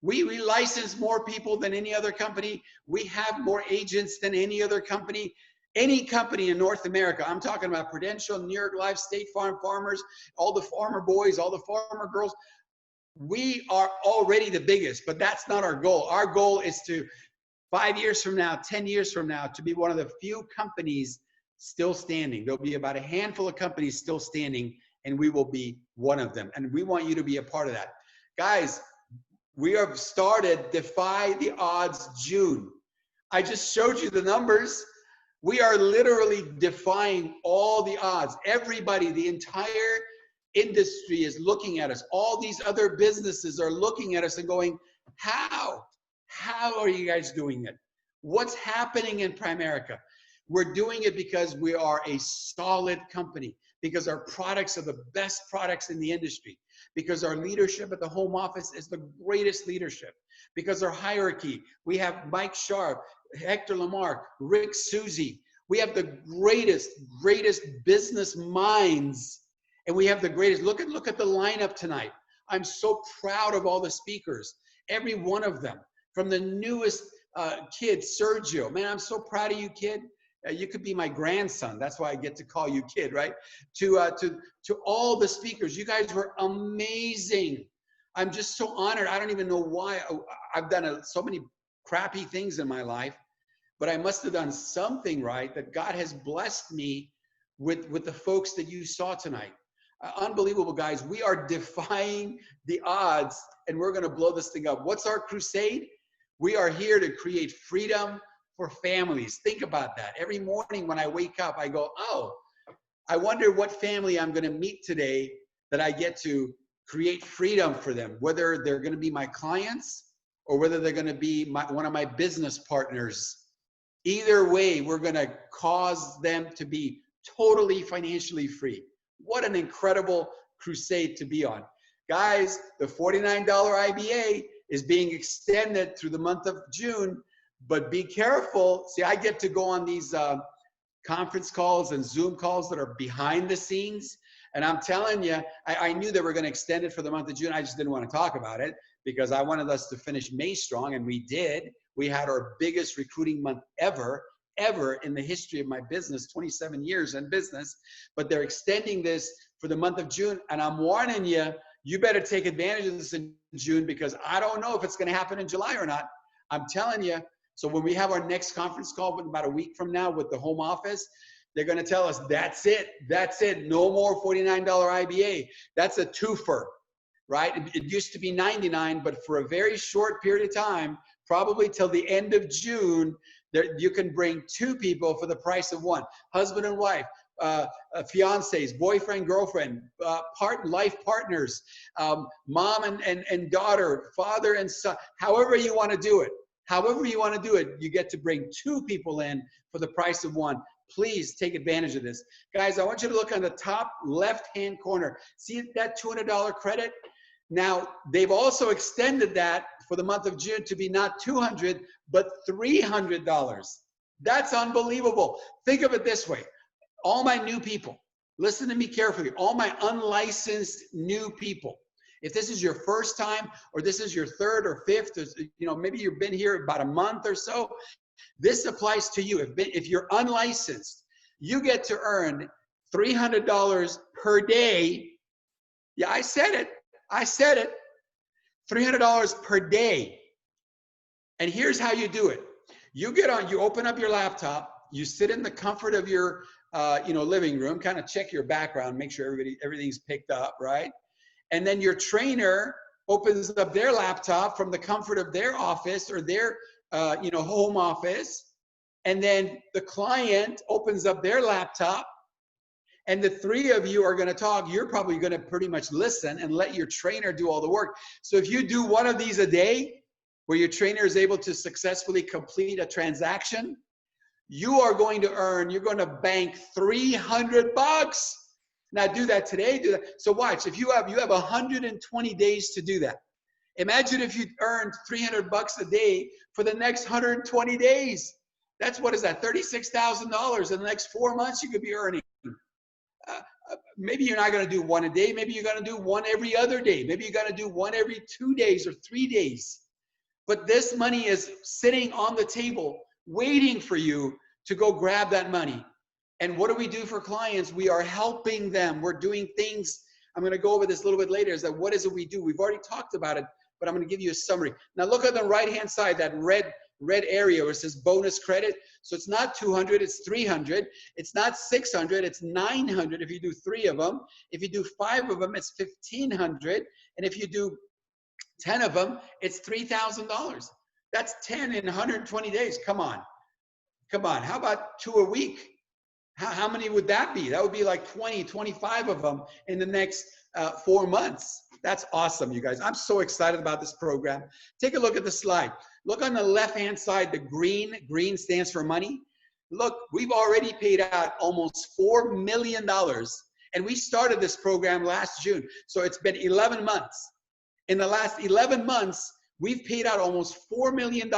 We license more people than any other company. We have more agents than any other company. Any company in North America, I'm talking about Prudential, New York Life, State Farm, Farmers, all the farmer boys, all the farmer girls. We are already the biggest, but that's not our goal. Our goal is to, 5 years from now, 10 years from now, to be one of the few companies still standing. There'll be about a handful of companies still standing, and we will be one of them. And we want you to be a part of that. Guys, we have started Defy the Odds June. I just showed you the numbers. We are literally defying all the odds. Everybody, the entire industry is looking at us. All these other businesses are looking at us and going, how? How are you guys doing it? What's happening in Primerica? We're doing it because we are a solid company, because our products are the best products in the industry, because our leadership at the home office is the greatest leadership, because our hierarchy, we have Mike Sharp, Hector Lamar, Rick Susie. We have the greatest business minds, and we have the greatest. Look at the lineup tonight. I'm so proud of all the speakers, every one of them, from the newest kid, Sergio. Man, I'm so proud of you, kid. You could be my grandson. That's why I get to call you kid, right? To all the speakers, you guys were amazing. I'm just so honored. I don't even know why. I've done so many crappy things in my life, but I must have done something right that God has blessed me with the folks that you saw tonight. Unbelievable, guys. We are defying the odds, and we're going to blow this thing up. What's our crusade? We are here to create freedom for families. Think about that. Every morning when I wake up, I go, oh, I wonder what family I'm going to meet today that I get to create freedom for them, whether they're going to be my clients or whether they're going to be one of my business partners. Either way, we're going to cause them to be totally financially free. What an incredible crusade to be on. Guys, the $49 IBA is being extended through the month of June, but be careful. See, I get to go on these conference calls and Zoom calls that are behind the scenes. And I'm telling you, I knew they were going to extend it for the month of June. I just didn't want to talk about it because I wanted us to finish May strong, and we did. We had our biggest recruiting month ever in the history of my business, 27 years in business. But they're extending this for the month of June. And I'm warning you, you better take advantage of this in June, because I don't know if it's going to happen in July or not. I'm telling you. So when we have our next conference call about a week from now with the home office, they're going to tell us, that's it. That's it. No more $49 IBA. That's a twofer, right? It used to be $99, but for a very short period of time, probably till the end of June, you can bring two people for the price of one. Husband and wife, fiancés, boyfriend, girlfriend, life partners, mom and daughter, father and son, however you want to do it. However you want to do it, you get to bring two people in for the price of one. Please take advantage of this. Guys, I want you to look on the top left-hand corner. See that $200 credit? Now, they've also extended that for the month of June to be not $200, but $300. That's unbelievable. Think of it this way. All my new people, listen to me carefully, all my unlicensed new people, if this is your first time or this is your third or fifth, or, maybe you've been here about a month or so, this applies to you. If you're unlicensed, you get to earn $300 per day. Yeah, I said it. $300 per day. And here's how you do it. You open up your laptop, you sit in the comfort of your living room, kind of check your background, make sure everything's picked up, right? And then your trainer opens up their laptop from the comfort of their office or their home office. And then the client opens up their laptop, and the three of you are going to talk. You're probably going to pretty much listen and let your trainer do all the work. So if you do one of these a day, where your trainer is able to successfully complete a transaction, you are going to earn, you're going to bank $300. Now do that today, do that. So watch, if you have 120 days to do that. Imagine if you earned $300 a day for the next 120 days. That's, what is that, $36,000 in the next 4 months you could be earning. Maybe you're not going to do one a day. Maybe you're going to do one every other day. Maybe you're going to do one every 2 days or 3 days. But this money is sitting on the table waiting for you to go grab that money. And what do we do for clients? We are helping them. We're doing things. I'm going to go over this a little bit later. Is that what is it we do? We've already talked about it, but I'm going to give you a summary. Now look at the right-hand side, that red area where it says bonus credit. So it's not 200, it's 300. It's not 600, it's 900 if you do 3 of them. If you do 5 of them, it's 1,500. And if you do 10 of them, it's $3,000. That's 10 in 120 days. Come on. Come on. How about 2 a week? How many would that be? That would be like 20, 25 of them in the next 4 months. That's awesome, you guys. I'm so excited about this program. Take a look at the slide. Look on the left-hand side, the green. Green stands for money. Look, we've already paid out almost $4 million. And we started this program last June. So it's been 11 months. In the last 11 months, we've paid out almost $4 million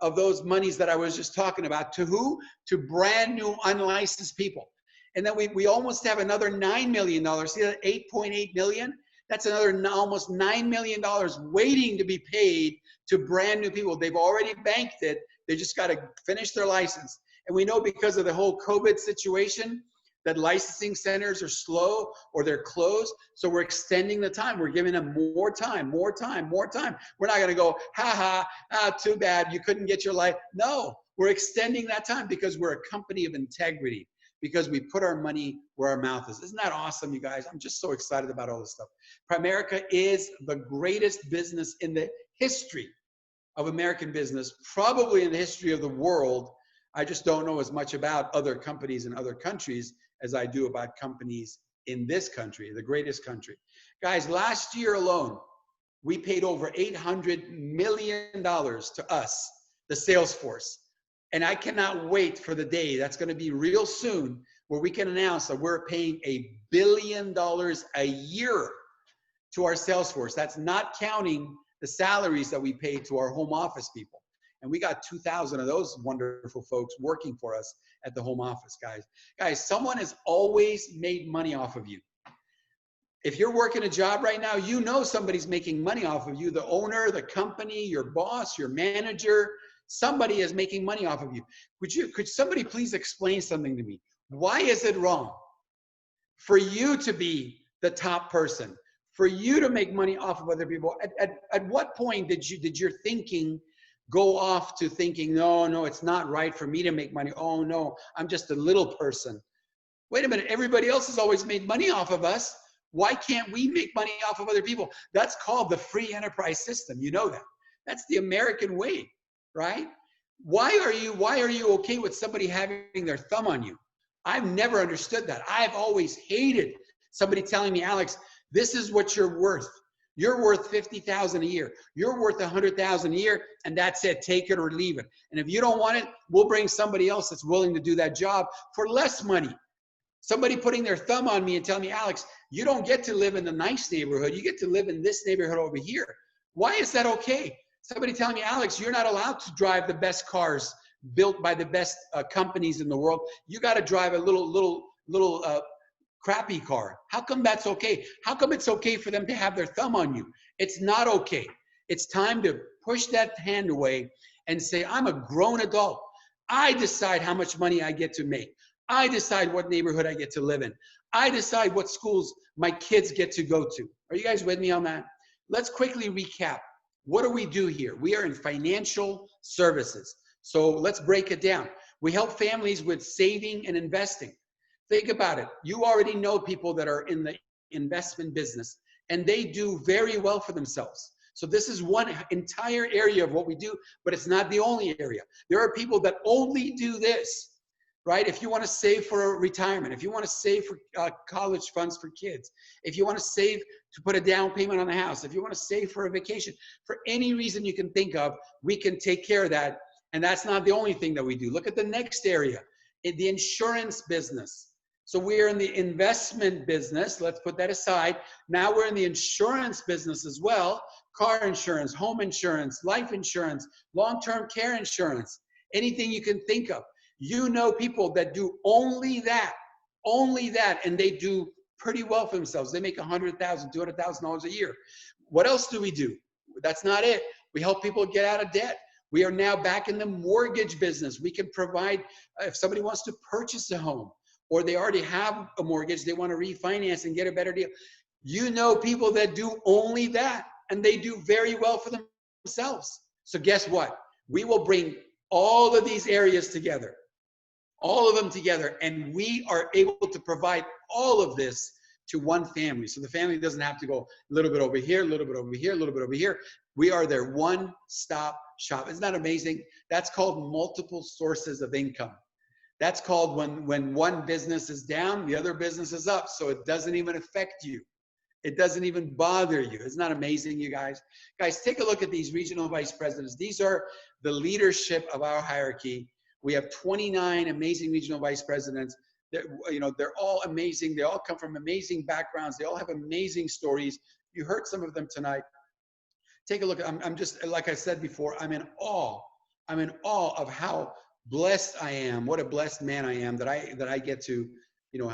of those monies that I was just talking about. To who? To brand new unlicensed people. And then we almost have another $9 million. See that 8.8 million? That's another almost $9 million waiting to be paid to brand new people. They've already banked it. They just got to finish their license. And we know because of the whole COVID situation that licensing centers are slow or they're closed. So we're extending the time. We're giving them more time, more time, more time. We're not going to go, too bad, you couldn't get your life. No, we're extending that time because we're a company of integrity, because we put our money where our mouth is. Isn't that awesome, you guys? I'm just so excited about all this stuff. Primerica is the greatest business in the history of American business, probably in the history of the world. I just don't know as much about other companies in other countries as I do about companies in this country, the greatest country. Guys, last year alone, we paid over $800 million to us, the sales force. And I cannot wait for the day, that's going to be real soon, where we can announce that we're paying $1 billion a year to our sales force. That's not counting the salaries that we pay to our home office people. And we got 2,000 of those wonderful folks working for us at the home office, guys. Guys, someone has always made money off of you. If you're working a job right now, you know somebody's making money off of you. The owner, the company, your boss, your manager, somebody is making money off of you. Could somebody please explain something to me? Why is it wrong for you to be the top person, for you to make money off of other people? At what point did your thinking go off to thinking, no, it's not right for me to make money. Oh no, I'm just a little person. Wait a minute, everybody else has always made money off of us. Why can't we make money off of other people? That's called the free enterprise system. You know that. That's the American way, right? Why are you okay with somebody having their thumb on you? I've never understood that. I've always hated somebody telling me, Alex, this is what you're worth. You're worth $50,000 a year. You're worth $100,000 a year, and that's it. Take it or leave it. And if you don't want it, we'll bring somebody else that's willing to do that job for less money. Somebody putting their thumb on me and telling me, Alex, you don't get to live in the nice neighborhood. You get to live in this neighborhood over here. Why is that okay? Somebody telling me, Alex, you're not allowed to drive the best cars built by the best companies in the world. You got to drive a little crappy car. How come that's okay? How come it's okay for them to have their thumb on you? It's not okay. It's time to push that hand away and say, I'm a grown adult. I decide how much money I get to make. I decide what neighborhood I get to live in. I decide what schools my kids get to go to. Are you guys with me on that? Let's quickly recap. What do we do here? We are in financial services. So let's break it down. We help families with saving and investing. Think about it. You already know people that are in the investment business, and they do very well for themselves. So this is one entire area of what we do, but it's not the only area. There are people that only do this, right? If you want to save for a retirement, if you want to save for college funds for kids, if you want to save to put a down payment on a house, if you want to save for a vacation, for any reason you can think of, we can take care of that. And that's not the only thing that we do. Look at the next area, the insurance business. So we're in the investment business. Let's put that aside. Now we're in the insurance business as well. Car insurance, home insurance, life insurance, long-term care insurance, anything you can think of. You know people that do only that, and they do pretty well for themselves. They make $100,000, $200,000 a year. What else do we do? That's not it. We help people get out of debt. We are now back in the mortgage business. We can provide, if somebody wants to purchase a home, or they already have a mortgage, they want to refinance and get a better deal. You know people that do only that, and they do very well for themselves. So guess what? We will bring all of these areas together, all of them together, and we are able to provide all of this to one family. So the family doesn't have to go a little bit over here, a little bit over here, a little bit over here. We are their one-stop shop. Isn't that amazing? That's called multiple sources of income. That's called when one business is down, the other business is up. So it doesn't even affect you. It doesn't even bother you. Isn't that amazing, you guys? Guys, take a look at these regional vice presidents. These are the leadership of our hierarchy. We have 29 amazing regional vice presidents. They're all amazing. They all come from amazing backgrounds. They all have amazing stories. You heard some of them tonight. Take a look. I'm just, like I said before, I'm in awe. I'm in awe of how blessed I am. What a blessed man I am that I get to,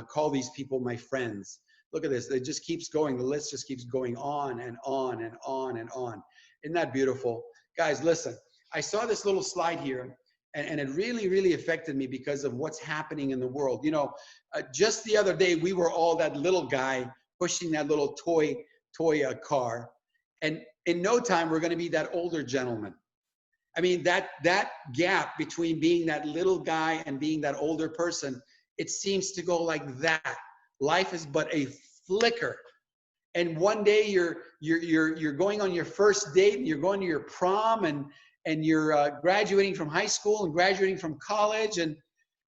call these people my friends. Look at this. It just keeps going. The list just keeps going on and on and on and on. Isn't that beautiful? Guys, listen, I saw this little slide here, and it really, really affected me because of what's happening in the world. Just the other day, we were all that little guy pushing that little toy car. And in no time, we're going to be that older gentleman. I mean, that gap between being that little guy and being that older person, it seems to go like that. Life is but a flicker. And one day you're going on your first date, and you're going to your prom, and you're graduating from high school and graduating from college, and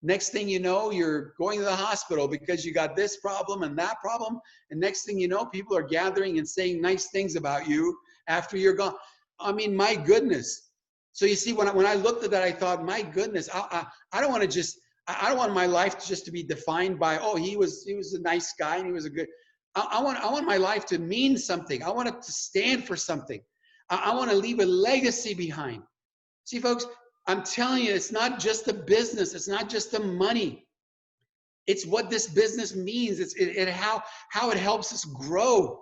next thing you know, you're going to the hospital because you got this problem and that problem, and next thing you know, people are gathering and saying nice things about you after you're gone. I mean, my goodness. So you see, when I looked at that, I thought, my goodness, I don't want to just, I don't want my life just to be defined by, oh, he was a nice guy and he was a good. I want my life to mean something. I want it to stand for something. I want to leave a legacy behind. See, folks, I'm telling you, it's not just the business. It's not just the money. It's what this business means. It's how it helps us grow.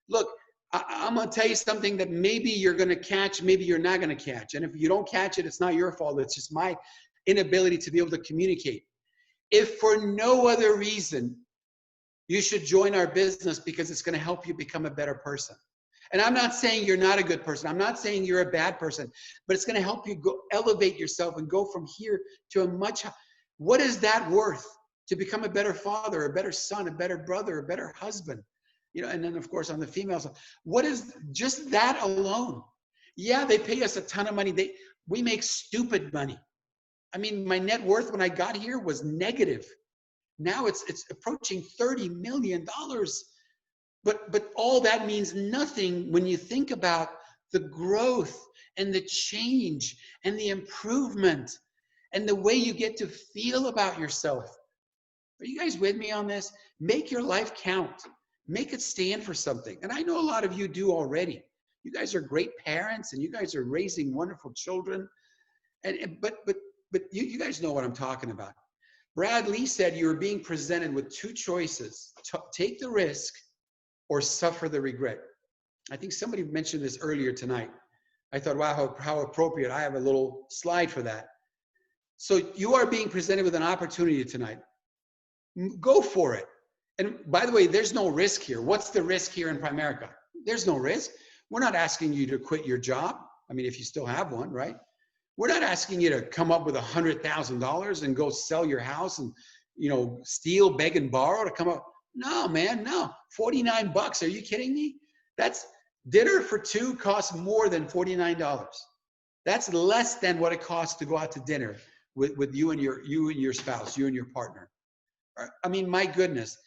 Look, I'm going to tell you something that maybe you're going to catch, maybe you're not going to catch. And if you don't catch it, it's not your fault. It's just my inability to be able to communicate. If for no other reason, you should join our business because it's going to help you become a better person. And I'm not saying you're not a good person. I'm not saying you're a bad person, but it's going to help you go elevate yourself and go from here to a much. What is that worth? To become a better father, a better son, a better brother, a better husband. And then of course on the female side, what is just that alone? Yeah, they pay us a ton of money. We make stupid money. I mean, my net worth when I got here was negative. Now it's approaching $30 million. But all that means nothing when you think about the growth and the change and the improvement and the way you get to feel about yourself. Are you guys with me on this? Make your life count. Make it stand for something. And I know a lot of you do already. You guys are great parents and you guys are raising wonderful children. But you guys know what I'm talking about. Brad Lee said you were being presented with two choices. Take the risk or suffer the regret. I think somebody mentioned this earlier tonight. I thought, wow, how appropriate. I have a little slide for that. So you are being presented with an opportunity tonight. Go for it. And by the way, there's no risk here. What's the risk here in Primerica? There's no risk. We're not asking you to quit your job. I mean, if you still have one, right? We're not asking you to come up with $100,000 and go sell your house and, steal, beg, and borrow to come up. No, man, no. $49. Are you kidding me? That's dinner for two costs more than $49. That's less than what it costs to go out to dinner with you and your spouse, you and your partner. I mean, my goodness.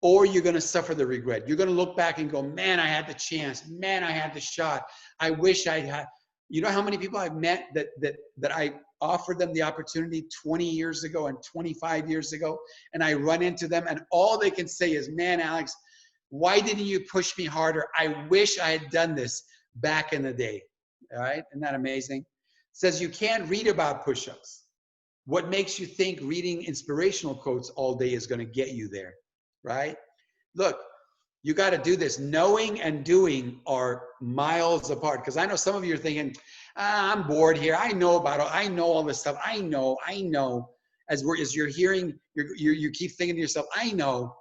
Or you're going to suffer the regret. You're going to look back and go, man, I had the chance. Man, I had the shot. I wish I had. You know how many people I've met that I offered them the opportunity 20 years ago and 25 years ago, and I run into them and all they can say is, man, Alex, why didn't you push me harder? I wish I had done this back in the day. All right, isn't that amazing? It says you can't read about push-ups. What makes you think reading inspirational quotes all day is going to get you there, right? Look, you got to do this. Knowing and doing are miles apart. Because I know some of you are thinking, I'm bored here. I know about it. I know all this stuff. I know. As you're hearing, you keep thinking to yourself, I know.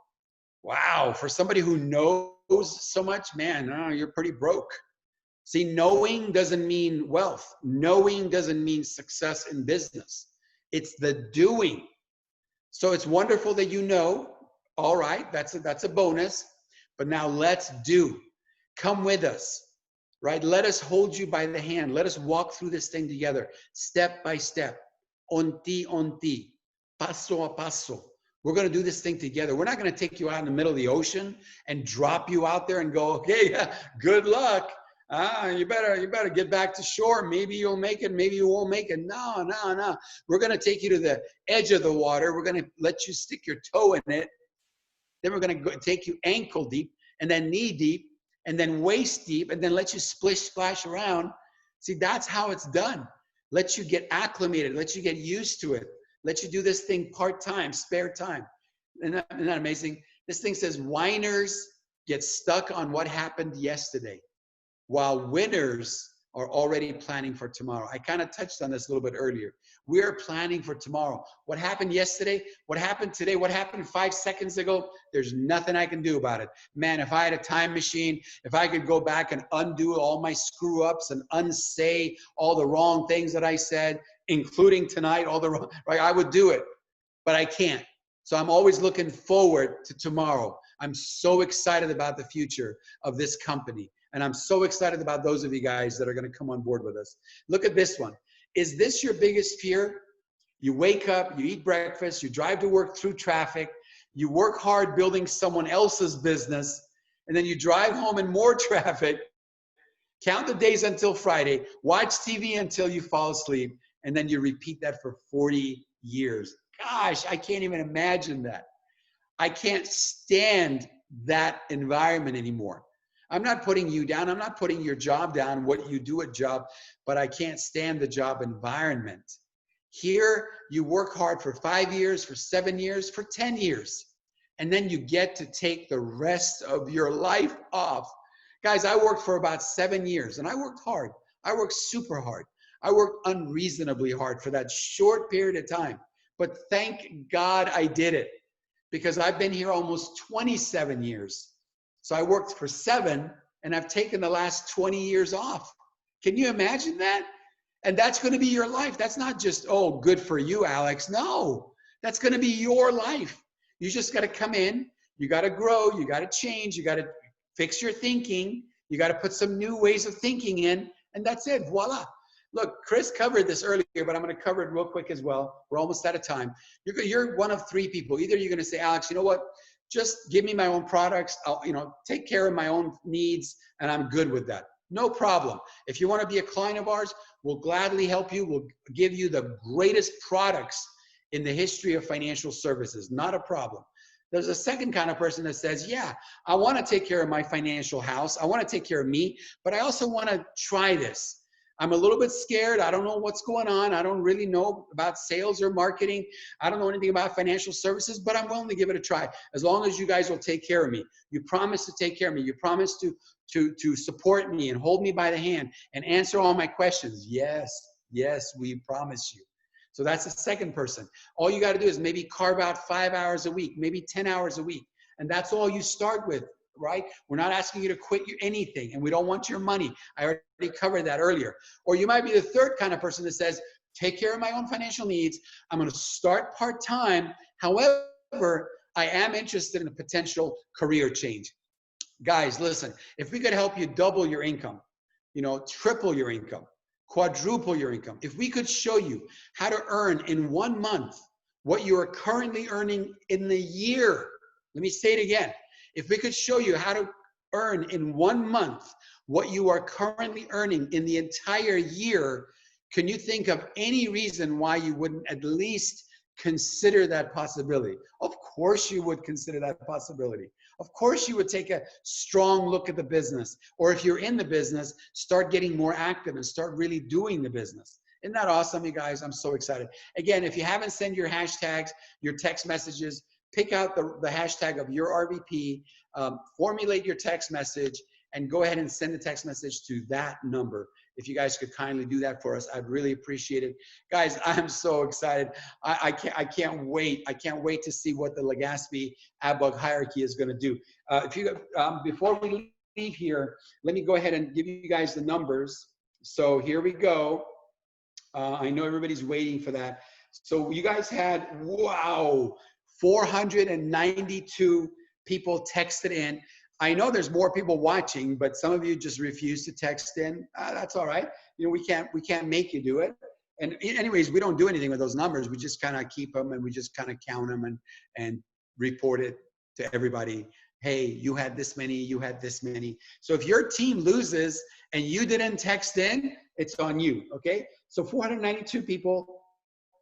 Wow, for somebody who knows so much, man, you're pretty broke. See, knowing doesn't mean wealth. Knowing doesn't mean success in business. It's the doing. So it's wonderful that you know. All right, that's a bonus. But now let's do. Come with us, right? Let us hold you by the hand. Let us walk through this thing together, step by step, onti, paso a paso. We're going to do this thing together. We're not going to take you out in the middle of the ocean and drop you out there and go, okay, good luck. You better get back to shore. Maybe you'll make it. Maybe you won't make it. No. We're going to take you to the edge of the water. We're going to let you stick your toe in it. Then we're going to take you ankle deep and then knee deep and then waist deep and then let you splish splash around. See, that's how it's done. Let you get acclimated. Let you get used to it. Let you do this thing part-time, spare time. Isn't that amazing? This thing says whiners get stuck on what happened yesterday, while winners are already planning for tomorrow. I kind of touched on this a little bit earlier. We are planning for tomorrow. What happened yesterday? What happened today? What happened 5 seconds ago? There's nothing I can do about it. Man, if I had a time machine, if I could go back and undo all my screw ups and unsay all the wrong things that I said, including tonight, all the wrong, right? I would do it, but I can't. So I'm always looking forward to tomorrow. I'm so excited about the future of this company. And I'm so excited about those of you guys that are going to come on board with us. Look at this one. Is this your biggest fear? You wake up, you eat breakfast, you drive to work through traffic, you work hard building someone else's business, and then you drive home in more traffic, count the days until Friday, watch TV until you fall asleep, and then you repeat that for 40 years. Gosh, I can't even imagine that. I can't stand that environment anymore. I'm not putting you down. I'm not putting your job down, what you do at job, but I can't stand the job environment. Here, you work hard for 5 years, for 7 years, for 10 years, and then you get to take the rest of your life off. Guys, I worked for about 7 years, and I worked hard. I worked super hard. I worked unreasonably hard for that short period of time, but thank God I did it, because I've been here almost 27 years. So I worked for 7 and I've taken the last 20 years off. Can you imagine that? And that's going to be your life. That's not just, oh, good for you, Alex. No, that's going to be your life. You just got to come in. You got to grow. You got to change. You got to fix your thinking. You got to put some new ways of thinking in. And that's it. Voila. Look, Chris covered this earlier, but I'm going to cover it real quick as well. We're almost out of time. You're one of 3 people. Either you're going to say, Alex, you know what? Just give me my own products. I'll, take care of my own needs, and I'm good with that. No problem. If you want to be a client of ours, we'll gladly help you. We'll give you the greatest products in the history of financial services. Not a problem. There's a second kind of person that says, yeah, I want to take care of my financial house. I want to take care of me, but I also want to try this. I'm a little bit scared. I don't know what's going on. I don't really know about sales or marketing. I don't know anything about financial services, but I'm willing to give it a try. As long as you guys will take care of me. You promise to take care of me. You promise to support me and hold me by the hand and answer all my questions. Yes, we promise you. So that's the second person. All you got to do is maybe carve out 5 hours a week, maybe 10 hours a week. And that's all you start with, right? We're not asking you to quit anything, and we don't want your money. I already covered that earlier. Or you might be the third kind of person that says, take care of my own financial needs. I'm going to start part-time. However, I am interested in a potential career change. Guys, listen, if we could help you double your income, triple your income, quadruple your income, if we could show you how to earn in 1 month what you are currently earning in the year, let me say it again. If we could show you how to earn in 1 month what you are currently earning in the entire year, can you think of any reason why you wouldn't at least consider that possibility? Of course you would consider that possibility. Of course you would take a strong look at the business. Or if you're in the business, start getting more active and start really doing the business. Isn't that awesome, you guys? I'm so excited. Again, if you haven't sent your hashtags, your text messages, pick out the hashtag of your RVP, formulate your text message, and go ahead and send the text message to that number. If you guys could kindly do that for us, I'd really appreciate it. Guys, I'm so excited. I can't wait. I can't wait to see what the Legaspi ABUG hierarchy is going to do. Before we leave here, let me go ahead and give you guys the numbers. So here we go. I know everybody's waiting for that. So you guys had, wow, 492 people texted in. I know there's more people watching, but some of you just refuse to text in. That's all right. You know, we can't make you do it. And anyways, we don't do anything with those numbers. We just kind of keep them and we just kind of count them and report it to everybody. Hey, you had this many, you had this many. So if your team loses and you didn't text in, it's on you, okay? So 492 people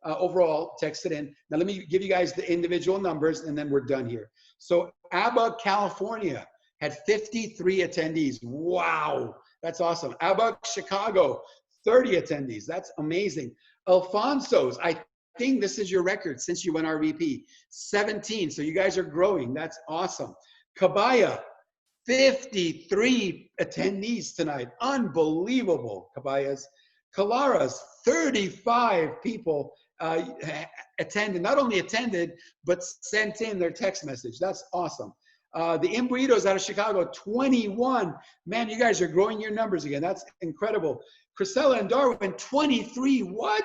overall texted in. Now let me give you guys the individual numbers and then we're done here. So ABUG California had 53 attendees. Wow, that's awesome. ABUG Chicago, 30 attendees. That's amazing. Alfonso's, I think this is your record since you went RVP, 17. So you guys are growing. That's awesome. Kabaya, 53 attendees tonight. Unbelievable, Kabayas. Kalara's, 35 people attended, not only attended, but sent in their text message. That's awesome. The Imbritos out of Chicago, 21. Man, you guys are growing your numbers again. That's incredible. Chrisella and Darwin, 23. What?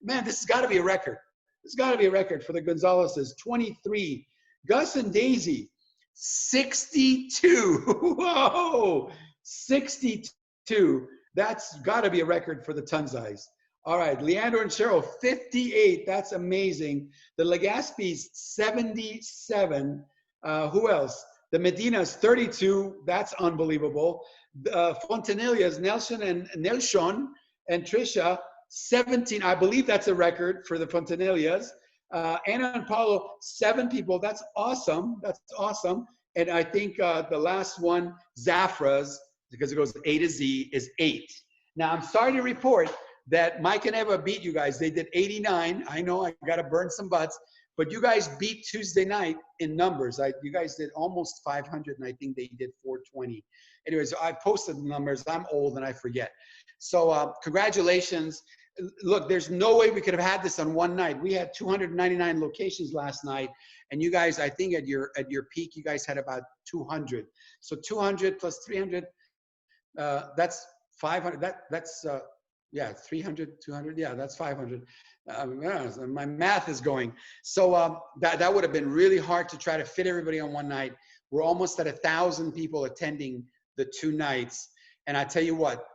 Man, this has got to be a record. This has got to be a record for the Gonzaleses, 23. Gus and Daisy, 62. Whoa, 62. That's got to be a record for the Tunzais. All right, Leandro and Cheryl, 58. That's amazing. The Legaspis, 77. Who else? The Medinas, 32. That's unbelievable. Fontanillas, Nelson and Trisha, 17. I believe that's a record for the Fontanillas. Anna and Paulo, 7 people. That's awesome. That's awesome. And I think the last one, Zafra's, because it goes A to Z, is 8. Now, I'm sorry to report that Mike and Eva beat you guys. They did 89. I know I got to burn some butts, but you guys beat Tuesday night in numbers. You guys did almost 500, and I think they did 420. Anyways, I posted the numbers. I'm old and I forget. So congratulations. Look, there's no way we could have had this on one night. We had 299 locations last night, and you guys, I think at your peak, you guys had about 200. So 200 plus 300, that's 500. That's yeah, 300, 200. Yeah, that's 500. My math is going. So that would have been really hard to try to fit everybody on one night. We're almost at 1,000 people attending the 2 nights, and I tell you what.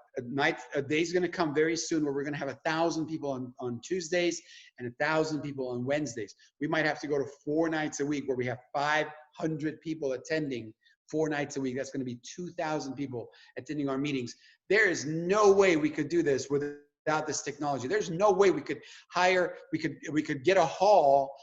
A day's going to come very soon where we're going to have 1,000 people on Tuesdays and 1,000 people on Wednesdays. We might have to go to 4 nights a week where we have 500 people attending 4 nights a week. That's going to be 2,000 people attending our meetings. There is no way we could do this without this technology. There's no way we could hire, we could get a hall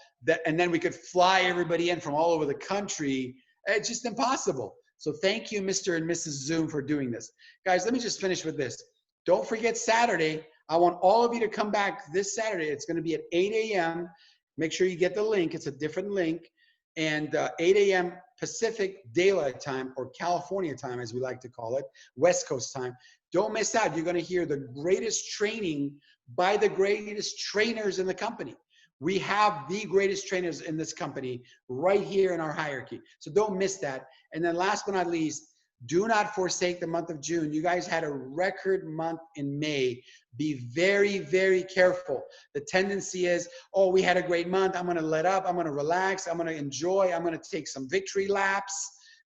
and then we could fly everybody in from all over the country. It's just impossible. So thank you, Mr. and Mrs. Zoom, for doing this. Guys, let me just finish with this. Don't forget Saturday. I want all of you to come back this Saturday. It's going to be at 8 a.m. Make sure you get the link. It's a different link. And 8 a.m. Pacific Daylight Time, or California time, as we like to call it, West Coast time. Don't miss out. You're going to hear the greatest training by the greatest trainers in the company. We have the greatest trainers in this company right here in our hierarchy. So don't miss that. And then last but not least, do not forsake the month of June. You guys had a record month in May. Be very, very careful. The tendency is, oh, we had a great month. I'm going to let up. I'm going to relax. I'm going to enjoy. I'm going to take some victory laps.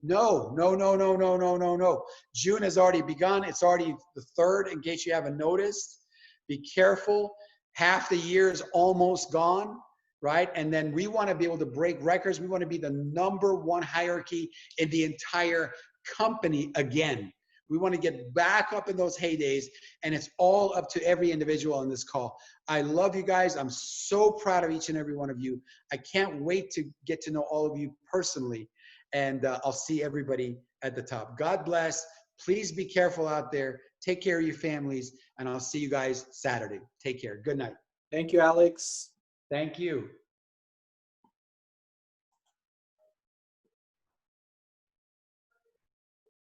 No, no, no, no, no, no, no, no. June has already begun. It's already the 3rd, in case you haven't noticed. Be careful. Half the year is almost gone, right? And then we want to be able to break records. We want to be the #1 hierarchy in the entire company again. We want to get back up in those heydays, and it's all up to every individual on this call. I love you guys. I'm so proud of each and every one of you. I can't wait to get to know all of you personally, and I'll see everybody at the top. God bless. Please be careful out there. Take care of your families, and I'll see you guys Saturday. Take care. Good night. Thank you, Alex. Thank you.